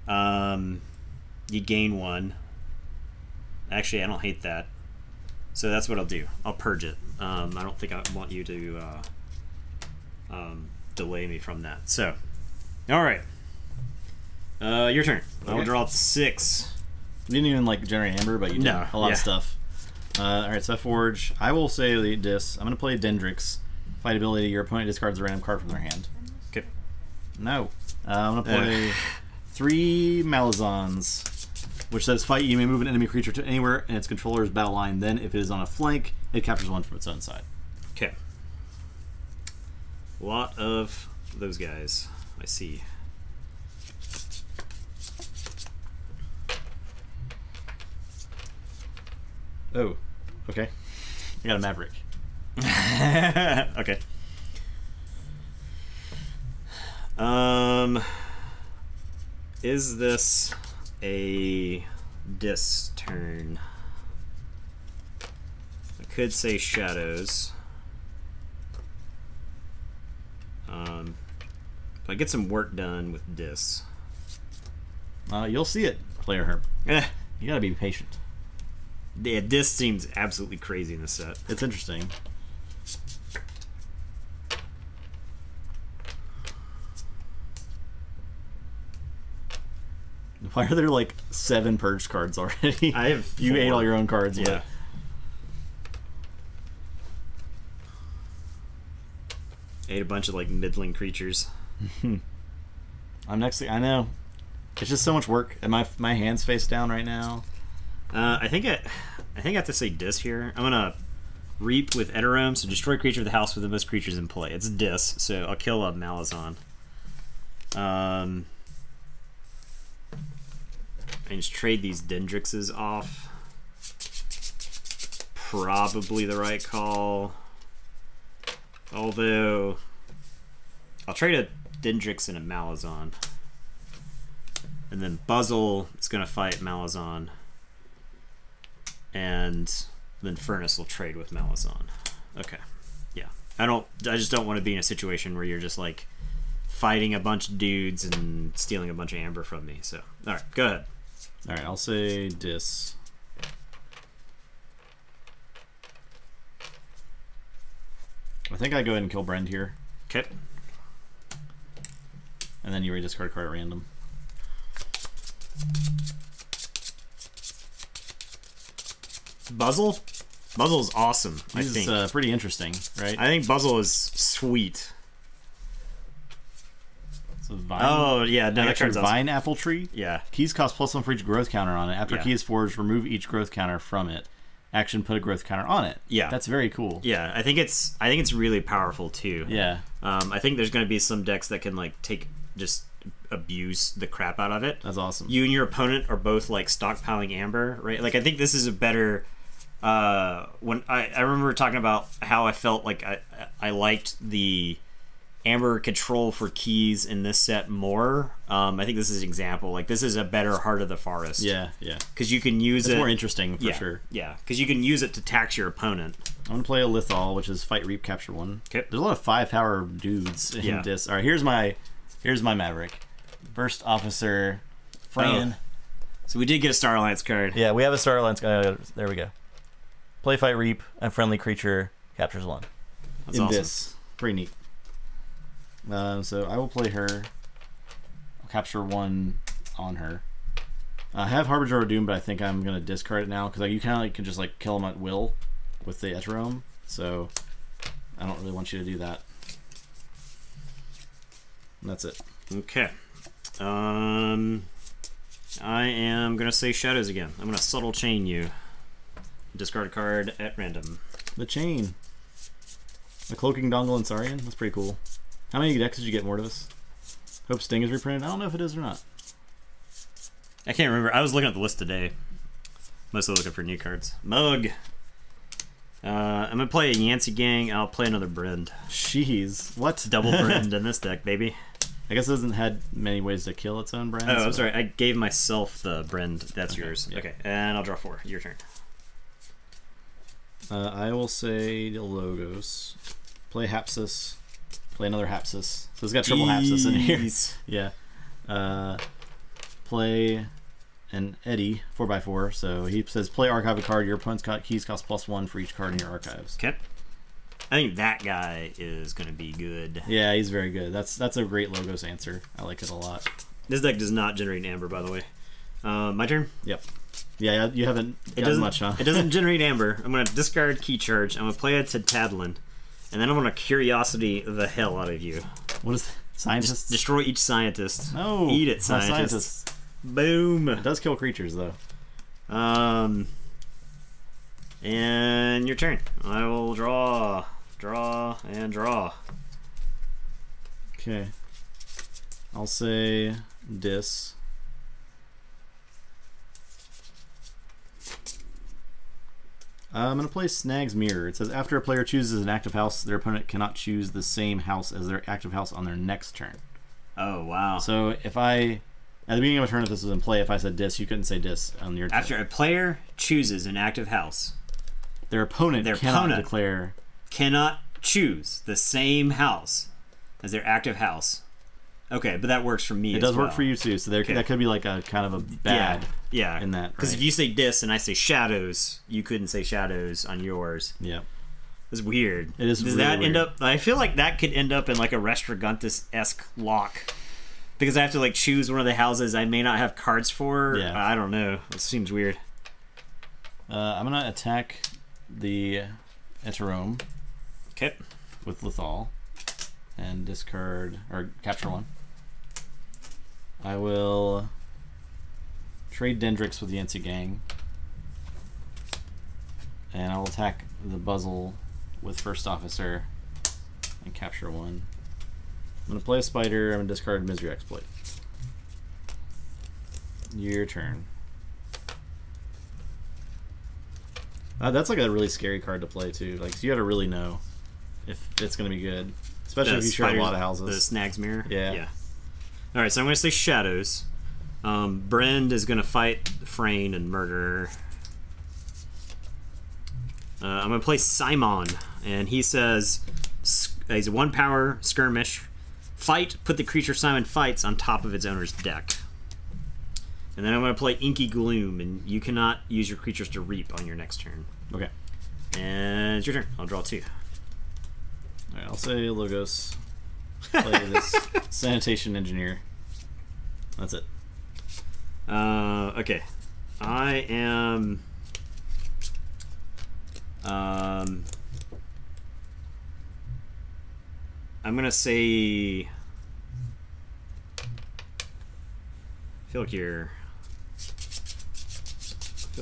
You gain 1. Actually, I don't hate that. So that's what I'll do. I'll purge it. I don't think I want you to delay me from that. So, alright. Your turn. Okay. I'll draw 6. You didn't even like generate amber, but you did a lot of stuff. Alright, so I forge. I will say this. I'm going to play Dendrix. Fight ability, your opponent discards a random card from their hand. Okay. No. I'm going to play 3 Malazans, which says fight, you may move an enemy creature to anywhere in its controller's battle line. Then, if it is on a flank, it captures 1 from its own side. Okay. A lot of those guys, I see. Oh, okay. I got a Maverick. Okay. Is this a dis turn? I could say shadows. If I get some work done with dis. You'll see it, player Herb. You gotta be patient. Yeah, this seems absolutely crazy in the set. It's interesting. Why are there like 7 purged cards already? I have 4. You ate all your own cards. Yeah. Ate a bunch of like middling creatures. I'm next. I know. It's just so much work, and my hand's face down right now. I think I have to say dis here. I'm gonna reap with Eterome, so destroy creature of the house with the most creatures in play. It's dis, so I'll kill a Malazan. And just trade these Dendrixes off. Probably the right call. Although I'll trade a Dendrix and a Malazan. And then Buzzle is gonna fight Malazan. And then Furnace will trade with Malazan. Okay. Yeah. I just don't want to be in a situation where you're just like fighting a bunch of dudes and stealing a bunch of amber from me. So, all right, go ahead. All right, I'll say dis. I think I go ahead and kill Brend here. Okay. And then you rediscard a card at random. Buzzle? Buzzle's awesome, I think. He's pretty interesting, right? I think Buzzle is sweet. So vine, oh, yeah, no, that card's awesome. Vine Apple Tree. Yeah. Keys cost +1 for each growth counter on it. After Yeah. key is forged, remove each growth counter from it. Action, put a growth counter on it. Yeah. That's very cool. Yeah, I think it's really powerful, too. Yeah. I think there's going to be some decks that can, like, just abuse the crap out of it. That's awesome. You and your opponent are both, like, stockpiling amber, right? Like, I think this is a better... when I remember talking about how I felt like I liked the amber control for keys in this set more. I think this is an example. Like, this is a better Heart of the Forest. Yeah, yeah. Because you can use it... It's more interesting, for yeah, sure. Yeah, because you can use it to tax your opponent. I'm going to play a Lithal, which is Fight, Reap, Capture 1. Okay. There's a lot of 5-power dudes in this. All right, here's my Maverick. First Officer, Fran. Oh. So we did get a Star Alliance card. Yeah, we have a Star Alliance. There we go. Play, fight, reap. A friendly creature captures 1. That's in awesome. this. Pretty neat. So I will play her. I'll capture 1 on her. I have Harbinger of Doom, but I think I'm going to discard it now because you kind of can just like kill them at will with the Eterome. So I don't really want you to do that. And that's it. Okay. I am going to say Shadows again. I'm going to Subtle Chain you. Discard a card at random. The Chain. The Cloaking Dongle and Saurian. That's pretty cool. How many decks did you get, Mortivis? Hope Sting is reprinted. I don't know if it is or not. I can't remember. I was looking at the list today. Mostly looking for new cards. Mug. I'm going to play a Yancey Gang. I'll play another Brend. Jeez. What? Double Brend in this deck, baby. I guess it hasn't had many ways to kill its own Brend. Oh, I'm sorry. I gave myself the Brend. That's okay, yours. Yeah. Okay, and I'll draw 4. Your turn. I will say Logos. Play Hapsis. Play another Hapsis. So it's got triple Hapsis in here. Yeah. Play an Eddie 4x4. So he says play archive a card. Your opponent's keys cost +1 for each card in your archives. Okay. I think that guy is going to be good. Yeah, he's very good. That's a great Logos answer. I like it a lot. This deck does not generate amber, by the way. My turn? Yep. Yeah, you haven't done much, huh? It doesn't generate amber. I'm going to discard Key Charge. I'm going to play it to Tadlin. And then I'm going to Curiosity the hell out of you. What is that? Scientists? Destroy each scientist. No. Eat it, scientists. Boom. It does kill creatures, though. And your turn. I will draw, and draw. Okay. I'll say Dis. I'm going to play Snag's Mirror. It says after a player chooses an active house, their opponent cannot choose the same house as their active house on their next turn. Oh, wow. So if at the beginning of a turn, if this was in play, if I said Dis, you couldn't say Dis on your turn. After a player chooses an active house, their opponent cannot choose the same house as their active house. Okay, but that works for me. It does work for you too. So that could be like a kind of a bad in that. Because if you say Dis and I say Shadows, you couldn't say Shadows on yours. Yeah. It's weird. It is. Does really that weird. end up? I feel like that could end up in like a Restraguntus-esque lock. Because I have to like choose one of the houses I may not have cards for. Yeah. I don't know. It seems weird. I'm gonna attack the Eterome. Okay. With Lethal. And discard or capture 1. I will trade Dendrix with Yancey Gang. And I will attack the Buzzle with First Officer and capture 1. I'm going to play a Spider. I'm going to discard Misery Exploit. Your turn. That's like a really scary card to play too. Like, so you got to really know if it's going to be good, especially if you share a lot of houses. The Snag's Mirror. Yeah. All right, so I'm going to say Shadows. Brend is going to fight Frayne and murder. I'm going to play Simon, and he says he's a 1-power skirmish. fight, put the creature Simon fights on top of its owner's deck. And then I'm going to play Inky Gloom, and you cannot use your creatures to reap on your next turn. Okay. And it's your turn. I'll draw 2. Alright, I'll say Logos. Play this Sanitation Engineer. That's it. Okay. I am... I'm going to say... I feel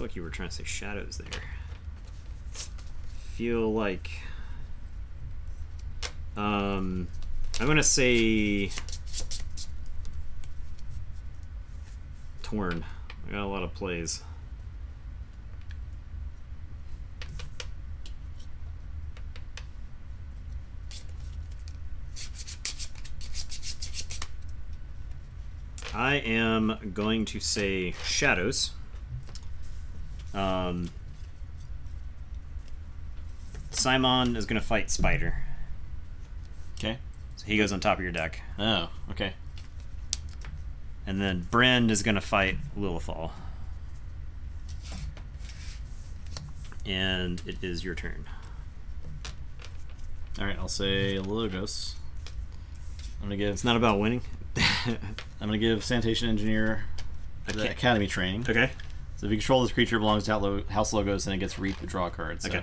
like you were trying to say shadows there. Feel like I'm gonna say Torn. I got a lot of plays. I am going to say shadows. Simon is going to fight Spider. Okay. So he goes on top of your deck. Oh, okay. And then Brand is going to fight Lilithal. And it is your turn. Alright, I'll say Logos. I'm gonna give... It's not about winning. I'm gonna give Sanitation Engineer the Academy training. Okay. So if you control this creature, it belongs to House Logos, and it gets Reap to draw a card. So Okay.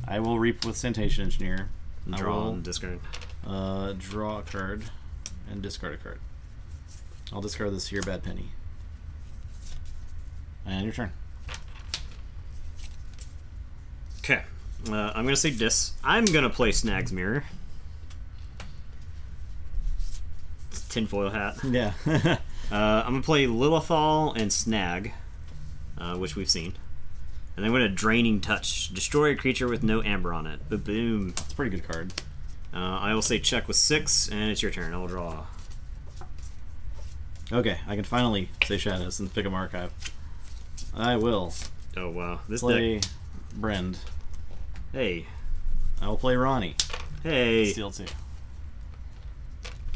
I will Reap with Sanitation Engineer. Draw and discard. Draw a card and discard a card. I'll discard this here Bad Penny. And your turn. Okay. I'm going to say Dis. I'm going to play Snag's Mirror. It's a tinfoil hat. Yeah. I'm going to play Lilithal and Snag, which we've seen. And then I'm going to Draining Touch. Destroy a creature with no amber on it. Boom. It's a pretty good card. I will say check with 6, and it's your turn. I will draw. Okay, I can finally say Shadows and pick up Archive. I will Oh, wow. This play deck. Brend. Hey. I will play Ronnie. Hey. Steal 2.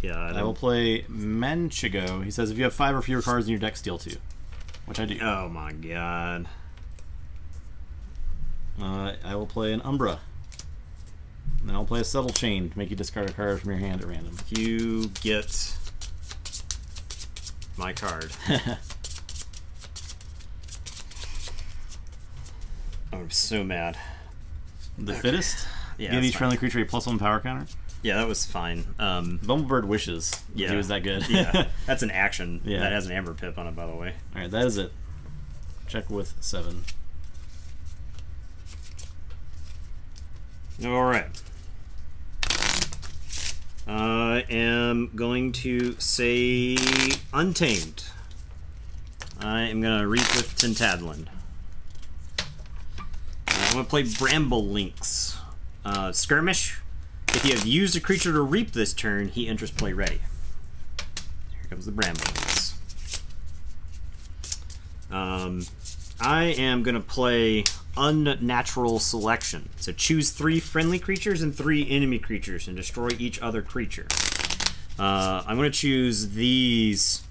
Yeah, I will play Manchigo. He says if you have 5 or fewer cards in your deck, steal 2. Which I do. Oh, my God. I will play an Umbra. And then I'll play a Subtle Chain to make you discard a card from your hand at random. You get my card. I'm so mad. The Fittest? Yeah, Give that's each fine. friendly creature a +1 power counter? Yeah, that was fine. Bumblebird Wishes. Yeah. He was that good. Yeah, that's an action. Yeah. That has an Amber Pip on it, by the way. Alright, that is it. Check with 7. Alright. I am going to say Untamed. I am going to reap with Tintadlin. I'm going to play Bramble Links. Skirmish. If you have used a creature to reap this turn, he enters play ready. Here comes the Bramble Links. I am going to play Unnatural Selection. So choose 3 friendly creatures and 3 enemy creatures and destroy each other creature. I'm going to choose these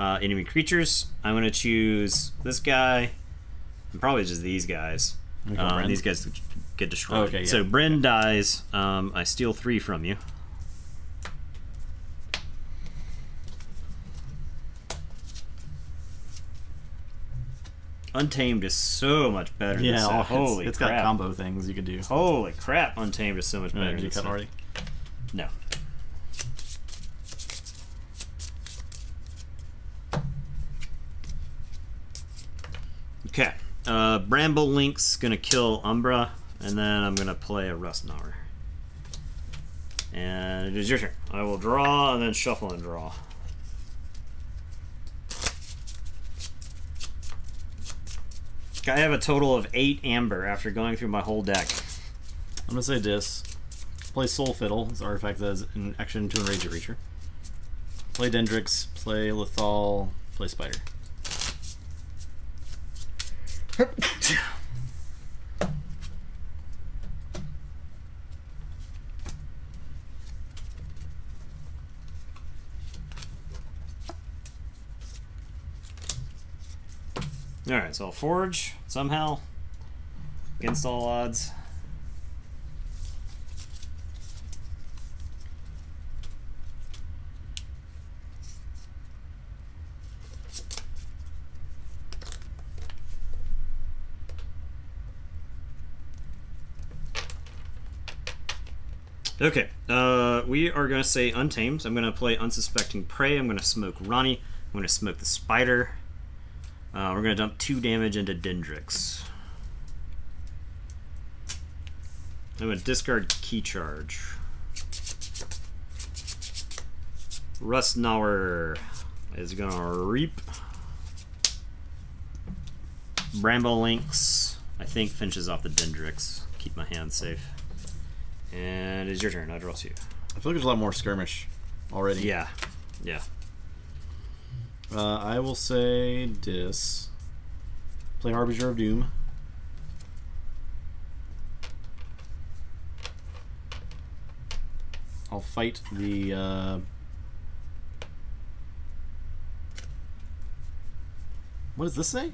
enemy creatures. I'm going to choose this guy. And probably just these guys. These guys get destroyed. Okay, yeah. So Bryn dies. I steal 3 from you. Untamed is so much better than this set. Holy it's crap. got combo things you can do. Holy crap, Untamed is so much better Did than you this cut set. already? No. Okay. Bramble Link's gonna kill Umbra, and then I'm gonna play a Rustgnawer. And it is your turn. I will draw and then shuffle and draw. I have a total of 8 amber after going through my whole deck. I'm gonna say Dis. Play Soul Fiddle. It's an artifact that has an action to enrage a creature. Play Dendrix. Play Lethal. Play Spider. Alright, so I'll forge somehow. Against all odds. Okay, we are going to say Untamed. I'm going to play Unsuspecting Prey. I'm going to smoke Ronnie. I'm going to smoke the Spider. We're going to dump 2 damage into Dendrix. I'm going to discard Key Charge. Rustnauer is going to Reap. Bramble Lynx, I think, finishes off the Dendrix. Keep my hand safe. And it's your turn. I draw 2. I feel like there's a lot more skirmish already. Yeah. Yeah. I will say Dis. Play Harbinger of Doom. I'll fight the... What does this say?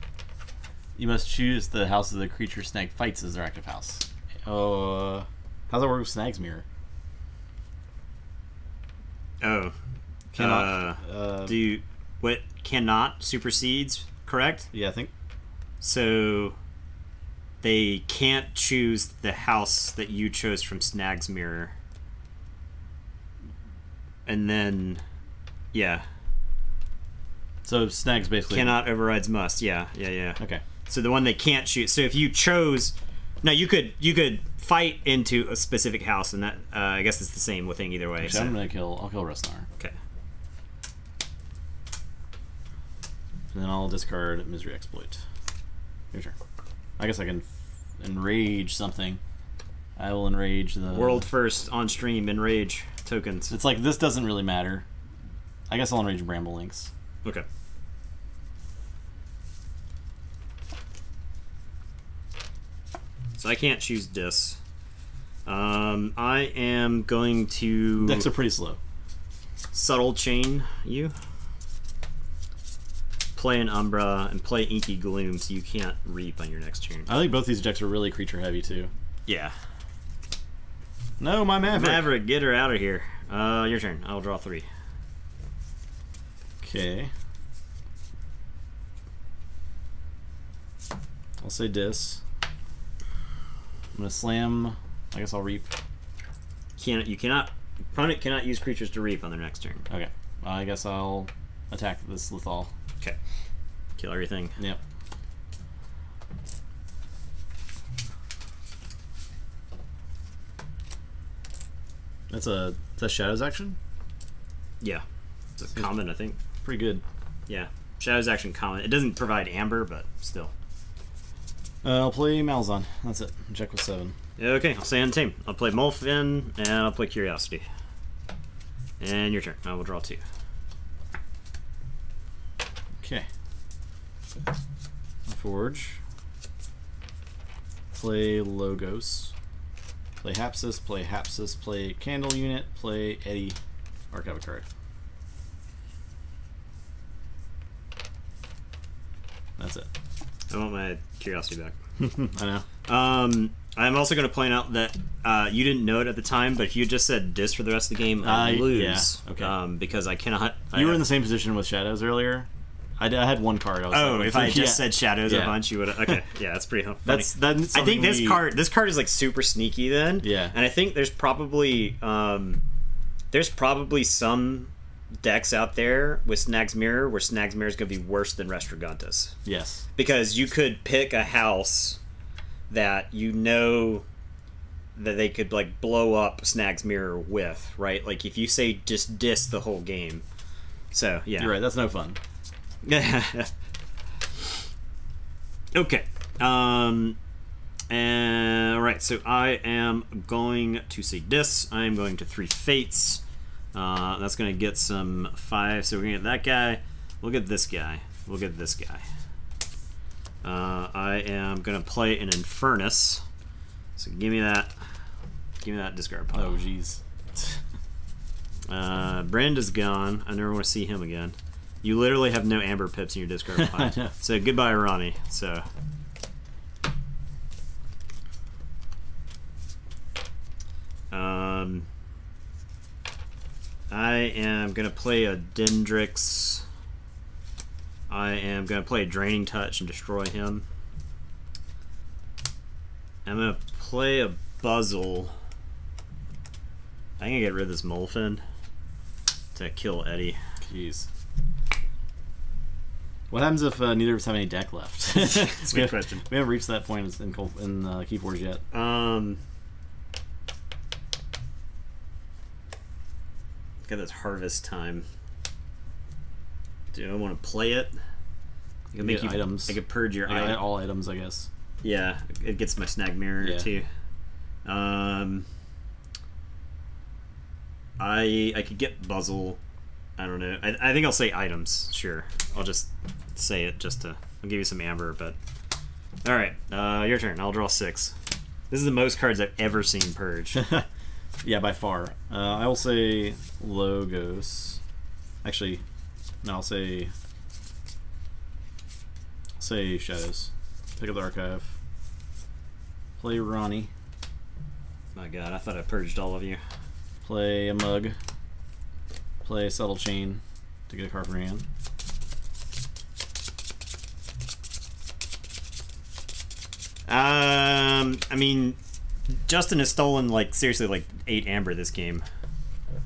You must choose the house of the creature Snag fights as their active house. Oh, how's that work with Snag's Mirror? Oh. Cannot. Do you... What? Cannot supersedes, correct? Yeah, I think. So they can't choose the house that you chose from Snag's Mirror. And then, yeah. So Snag's basically... Cannot overrides must, yeah. Okay. So the one they can't choose. So if you chose... No, you could fight into a specific house, and that I guess it's the same thing either way. Actually, I'll kill Rustnar. Okay. And then I'll discard Misery Exploit. Your turn. I guess I can enrage something. I will enrage the... World first on stream, enrage tokens. It's like, this doesn't really matter. I guess I'll enrage Bramble Lynx. Okay. So I can't choose Dis. I am going to... Decks are pretty slow. Subtle Chain you. Play an Umbra and play Inky Gloom so you can't Reap on your next turn. I think both these decks are really creature heavy too. Yeah. No, my Maverick. Maverick, get her out of here. Your turn. I'll draw 3. Okay. I'll say Dis. I'm gonna slam. I guess I'll Reap. Opponent cannot use creatures to Reap on their next turn. Okay. I guess I'll attack this Lethal. Okay. Kill everything. Yep. That's a Shadows action? Yeah. It's a common, I think. Pretty good. Yeah. Shadows action common. It doesn't provide Amber, but still. I'll play Malzahn. That's it. Check with 7. Okay, I'll say Untamed. I'll play Molfin, and I'll play Curiosity. And your turn. I will draw 2. Okay. Forge. Play Logos. Play Hapsis, play Candle Unit, play Eddie, archive a card. That's it. I want my Curiosity back. I know. I'm also going to point out that you didn't know it at the time, but if you just said Dis for the rest of the game, I lose. Yeah, okay. Because I cannot... You were in the same position with Shadows earlier. I had one card. If I just said Shadows a bunch, you would have... Okay, yeah, that's pretty funny. That's I think this card is like super sneaky then. Yeah. And I think there's probably some decks out there with Snag's Mirror where Snag's Mirror is going to be worse than Restrigantus. Yes. Because you could pick a house that you know that they could like blow up Snag's Mirror with, right? Like if you say just Dis the whole game. So, yeah. You're right, that's no fun. Okay. Alright, so I am going to say Dis. I am going to 3 Fates. That's going to get some 5. So we're going to get that guy. We'll get this guy. We'll get this guy. I am going to play an Infernus. So give me that. Give me that discard pile. Oh, jeez. Brand is gone. I never want to see him again. You literally have no amber pips in your discard pile. So goodbye, Ronnie. So. I am gonna play a Dendrix. I am gonna play a Draining Touch and destroy him. I'm gonna play a Buzzle. I'm gonna get rid of this Molefin to kill Eddie. Jeez. What happens if neither of us have any deck left? That's a good question. We haven't reached that point in Keyforge yet. Got this Harvest Time. Do I want to play it? I can make you items. I could purge your items. All items, I guess. Yeah, it gets my Snag Mirror too. I could get Buzzle. I don't know. I think I'll say items. Sure, I'll just say it just to. I'll give you some amber, but all right. Your turn. I'll draw 6. This is the most cards I've ever seen purge. Yeah, by far. I will say Logos. Actually, no, I'll say Shadows. Pick up the archive. Play Ronnie. My God, I thought I purged all of you. Play a Mug. Play Subtle Chain to get a card from your hand. I mean, Justin has stolen like seriously like 8 amber this game.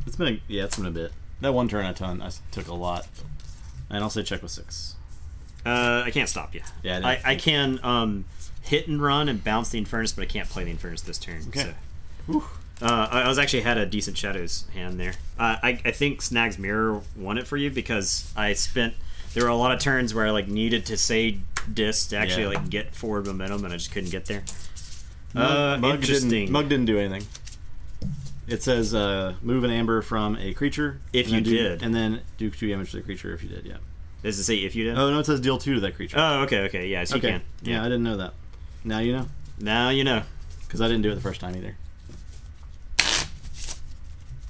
It's been a bit. That one turn I took a lot. And I'll say check with 6. I can't stop you. Yeah, I can hit and run and bounce the Infernus, but I can't play the Infernus this turn. Okay. So. I was actually had a decent Shadows hand there. I think Snag's Mirror won it for you because there were a lot of turns where I like needed to say Dis to actually like get forward momentum, and I just couldn't get there. Mug interesting. Didn't do anything. It says move an amber from a creature if you did, and then do 2 damage to the creature if you did. Yeah. Does it say if you did? Oh no, it says deal 2 to that creature. Oh, okay, yeah, so you can. Yeah, I didn't know that. Now you know. Now you know. Because I didn't do it the first time either.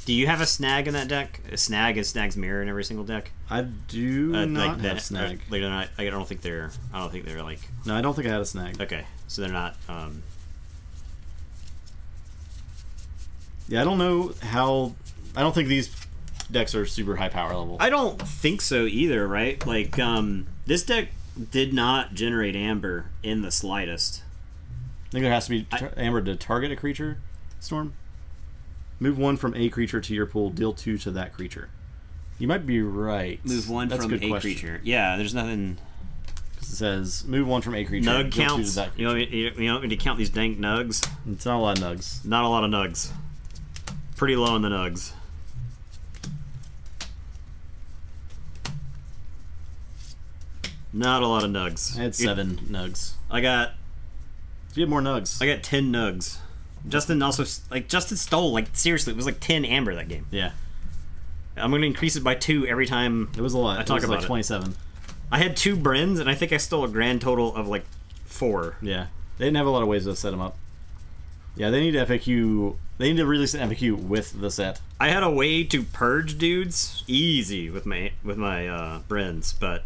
Do you have a Snag in that deck? A Snag and Snag's Mirror in every single deck? I do not have Snag. I don't think they're like. No, I don't think I had a Snag. Okay, so they're not. Yeah, I don't know how. I don't think these decks are super high power level. I don't think so either, right? Like, this deck did not generate amber in the slightest. I think there has to be amber to target a creature. Storm. Move 1 from a creature to your pool. Deal 2 to that creature. You might be right. Move 1 from a creature. Yeah, there's nothing. It says move 1 from a creature. Nug counts. You want me to count these dank nugs? It's not a lot of nugs. Not a lot of nugs. Pretty low on the nugs. Not a lot of nugs. I had 7 nugs. I got. You had more nugs. I got 10 nugs. Justin also Justin stole seriously. It was like 10 amber that game. Yeah. I'm going to increase it by 2 every time. It was a lot. I talk about 27. I had 2 Brins, and I think I stole a grand total of 4. Yeah. They didn't have a lot of ways to set them up. Yeah, they need FAQ. They need to release an FAQ with the set. I had a way to purge dudes easy with my Brins, but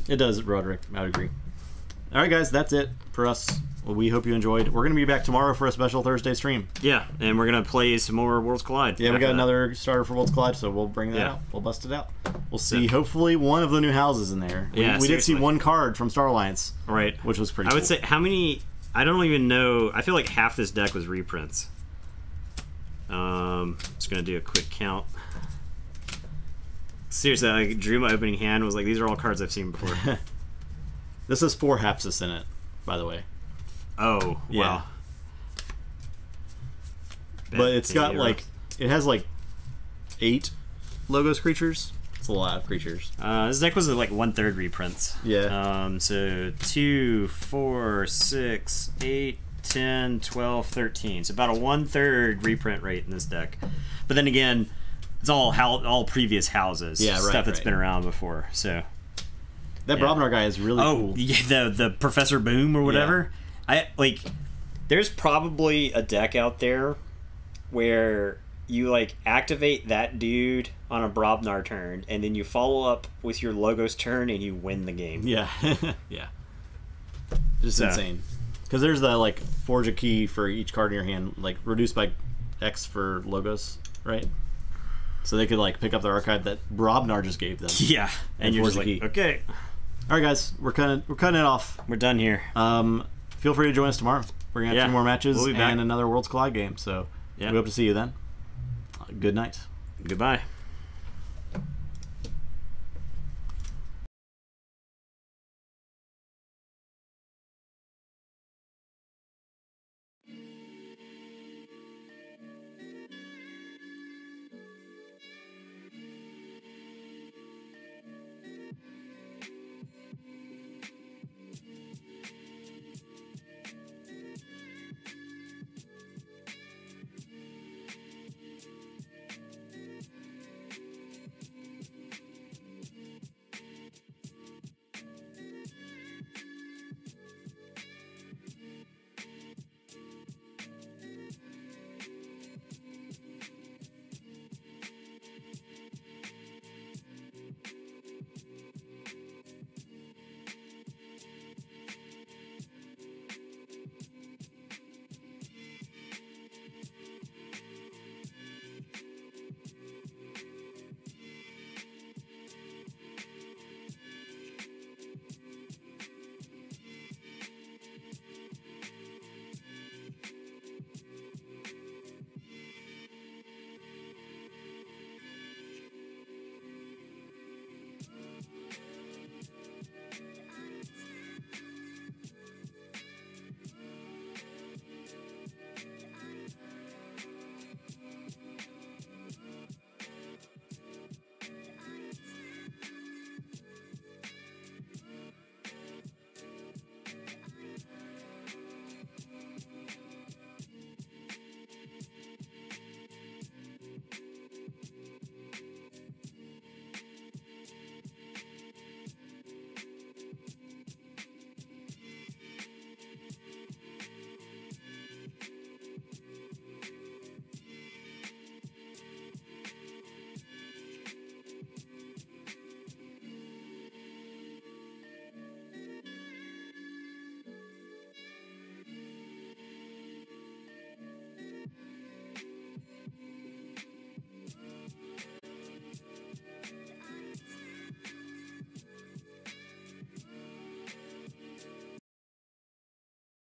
it does, Roderick. I would agree. All right, guys, that's it for us. Well, we hope you enjoyed. We're going to be back tomorrow for a special Thursday stream. Yeah, and we're going to play some more Worlds Collide. Yeah, we got another starter for Worlds Collide, so we'll bring that out. We'll bust it out. We'll see, hopefully, one of the new houses in there. We did see one card from Star Alliance. Right. Which was pretty cool. I would say, how many... I don't even know... I feel like half this deck was reprints. Just going to do a quick count. Seriously, I drew my opening hand and was like, these are all cards I've seen before. This has 4 Hapsis in it, by the way. Oh, yeah. Wow. But it's got it has 8 Logos creatures. It's a lot of creatures. This deck was 1/3 reprints. Yeah. So 2, 4, 6, 8, 10, 12, 13. So about a 1/3 reprint rate in this deck. But then again, it's all previous houses. Yeah, right. Stuff that's been around before. So that Brobnar guy is really cool. Yeah, the Professor Boom or whatever. Yeah. There's probably a deck out there where you like activate that dude on a Brobnar turn, and then you follow up with your Logos turn, and you win the game. Yeah, yeah. Just insane. Because there's that like forge a key for each card in your hand, like reduced by X for Logos, right? So they could like pick up the archive that Brobnar just gave them. Yeah, and you're forge just a like, key. okay, All right, guys, we're cutting it off. we're done here. Feel free to join us tomorrow. We're gonna have 2 more matches We'll be back. and another Worlds Collide game. So we hope to see you then. Good night. Goodbye.